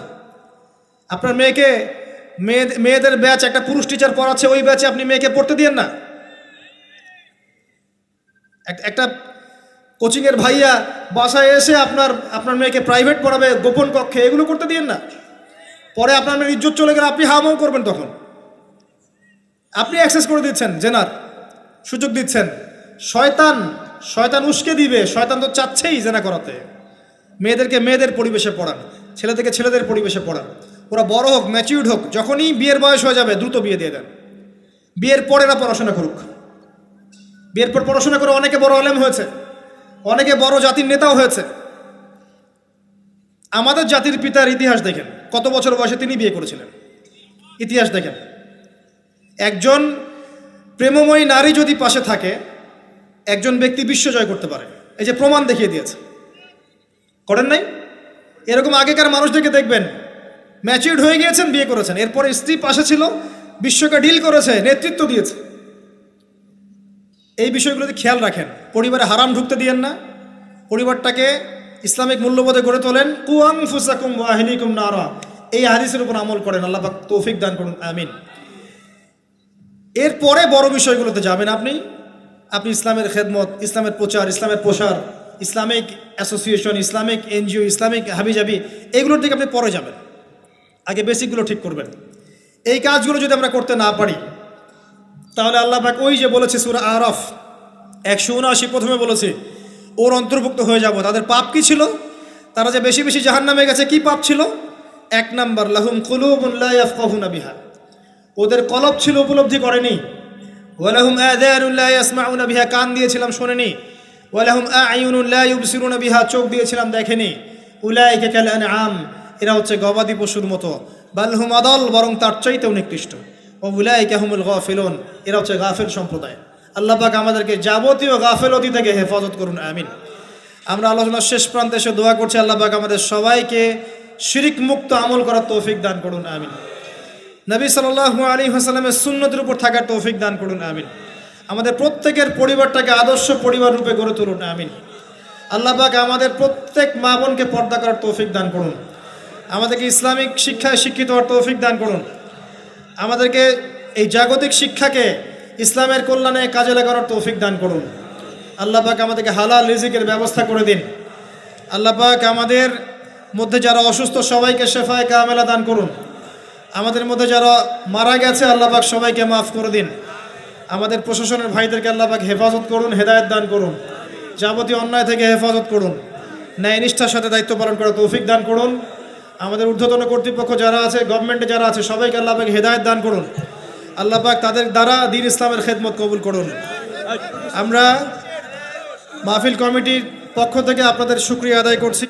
আপনার মেয়েকে মেয়েদের ব্যাচ একটা পুরুষ টিচার পড়াচ্ছে, ওই ব্যাচে আপনি মেয়েকে পড়তে দিয়েন না। একটা কোচিংয়ের ভাইয়া বাসায় এসে আপনার মেয়েকে প্রাইভেট পড়াবে গোপন কক্ষে, এগুলো করতে দিয়েন না। পরে আপনার মেয়ের ইজ্জত চলে গেলে আপনি হামাও করবেন, তখন আপনি অ্যাক্সেস করে দিচ্ছেন, জেনার সুযোগ দিচ্ছেন। শয়তান উস্কে দিবে, শয়তান তো চাচ্ছেই জেনা করাতে। মেয়েদেরকে মেয়েদের পরিবেশে পড়ান। ছেলেদেরকে ছেলেদের পরিবেশে পড়ান। ওরা বড় হোক, ম্যাচিউর্ড হোক, যখনই বিয়ের বয়স হয়ে যাবে দ্রুত বিয়ে দিয়ে দেন। বিয়ের পর এরা পড়াশোনা করুক। বিয়ের পর পড়াশোনা করে অনেকে বড় আলেম হয়েছে, অনেকে বড় জাতির নেতাও হয়েছে। আমাদের জাতির পিতার ইতিহাস দেখেন, কত বছর বয়সে তিনি বিয়ে করেছিলেন, ইতিহাস দেখেন। একজন প্রেমময়ী নারী যদি পাশে থাকে, একজন ব্যক্তি বিশ্ব জয় করতে পারে। এই যে প্রমাণ দেখিয়ে দিয়েছে, করেন নাই? এরকম আগেকার মানুষদেরকে দেখবেন, ম্যাচিউরড হয়ে গিয়েছেন, বিয়ে করেছেন, এরপরে স্ত্রী পাশে ছিল, বিশ্বকে ডিল করেছে, নেতৃত্ব দিয়েছে। এই বিষয়গুলোতে খেয়াল রাখেন। পরিবারে হারাম ঢুকতে দিয়েন না। পরিবারটাকে ইসলামিক মূল্যবোধে গড়ে তোলেন। কু আনফুসাকুম ওয়া আহলিকুম নারা, এই হাদিসের উপর আমল করেন। আল্লাহ পাক তৌফিক দান করুন, আমিন। এরপরে বড় বিষয়গুলোতে যাবেন আপনি। আপনি ইসলামের খেদমত, ইসলামের প্রচার, ইসলামের প্রসার, Islamic association, Islamic NGO, Islamic হাবিজাবি, এগুলোর দিকে আপনি পরে যাবেন। আগে বেসিকগুলো ঠিক করবেন। এই কাজগুলো যদি আমরা করতে না পারি, তাহলে আল্লাহ পাক ওই যে বলেছে সূরা আরাফ 179 প্রথমে বলেছে, ওর অন্তর্ভুক্ত হয়ে যাব। তাদের পাপ কি ছিল? তারা যে বেশি বেশি জাহান্নামে গেছে, কি পাপ ছিল? 1 নাম্বার, লাহুম কুলুবুন লা ইয়াফকাহুনা বিহা, ওদের কলব ছিল, উপলব্ধি করেনি। ওয়ালাহুম আযানুন লা ইয়াসমাউনা বিহা, কান দিয়েছিলাম শোনেনি। ওয়ালাহুম আ'য়ুনুন লা ইউবসিরুনা বিহা, চোখ দিয়েছিলাম দেখেনি। উলাইকা কাল আনআম, এরা হচ্ছে গবাদি পশুর মতো। বাল হুম আদাল, বরং তার চাইতেও নিকৃষ্ট। ও উলাইকা হুমুল গাফিলুন, এরা হচ্ছে গাফিল সম্প্রদায়। আল্লাহ পাক আমাদেরকে যাবতীয় গাফিলতি থেকে হেফাজত করুন, আমিন। আমরা আলোচনার শেষ প্রান্তে এসে দোয়া করছি, আল্লাহ পাক আমাদের সবাইকে শিরিক মুক্ত আমল করার তৌফিক দান করুন, আমিন। নবী সাল্লাল্লাহু আলাইহি ওয়াসাল্লামের সুন্নতের উপর থাকার তৌফিক দান করুন, আমিন। আমাদের প্রত্যেকের পরিবারটাকে আদর্শ পরিবার রূপে গড়ে তুলুন, আমিন। আল্লাহ পাক আমাদের প্রত্যেক মা বোনকে পর্দা করার তৌফিক দান করুন। আমাদেরকে ইসলামিক শিক্ষায় শিক্ষিত হওয়ার তৌফিক দান করুন। আমাদেরকে এই জাগতিক শিক্ষাকে ইসলামের কল্যাণে কাজে লাগানোর তৌফিক দান করুন। আল্লাহ পাক আমাদেরকে হালাল রিজিকের ব্যবস্থা করে দিন। আল্লাহ পাক আমাদের মধ্যে যারা অসুস্থ সবাইকে শেফায়ে কামেলা দান করুন। আমাদের মধ্যে যারা মারা গেছে আল্লাহ পাক সবাইকে মাফ করে দিন। আমাদের প্রশাসনের ভাইদেরকে আল্লাহ পাক হেফাজত করুন, হেদায়েত দান করুন, যাবতীয় অন্যায় থেকে হেফাজত করুন, ন্যায় নিষ্ঠার সাথে দায়িত্ব পালন করার তৌফিক দান করুন। আমাদের ঊর্ধ্বতন কর্তৃপক্ষ যারা আছে, গভর্নমেন্টে যারা আছে, সবাইকে আল্লাহ পাক হেদায়েত দান করুন। আল্লাহ পাক তাদের দ্বারা দ্বীন ইসলামের খেদমত কবুল করুন। আমরা মাহফিল কমিটির পক্ষ থেকে আপনাদের শুকরিয়া আদায় করছি।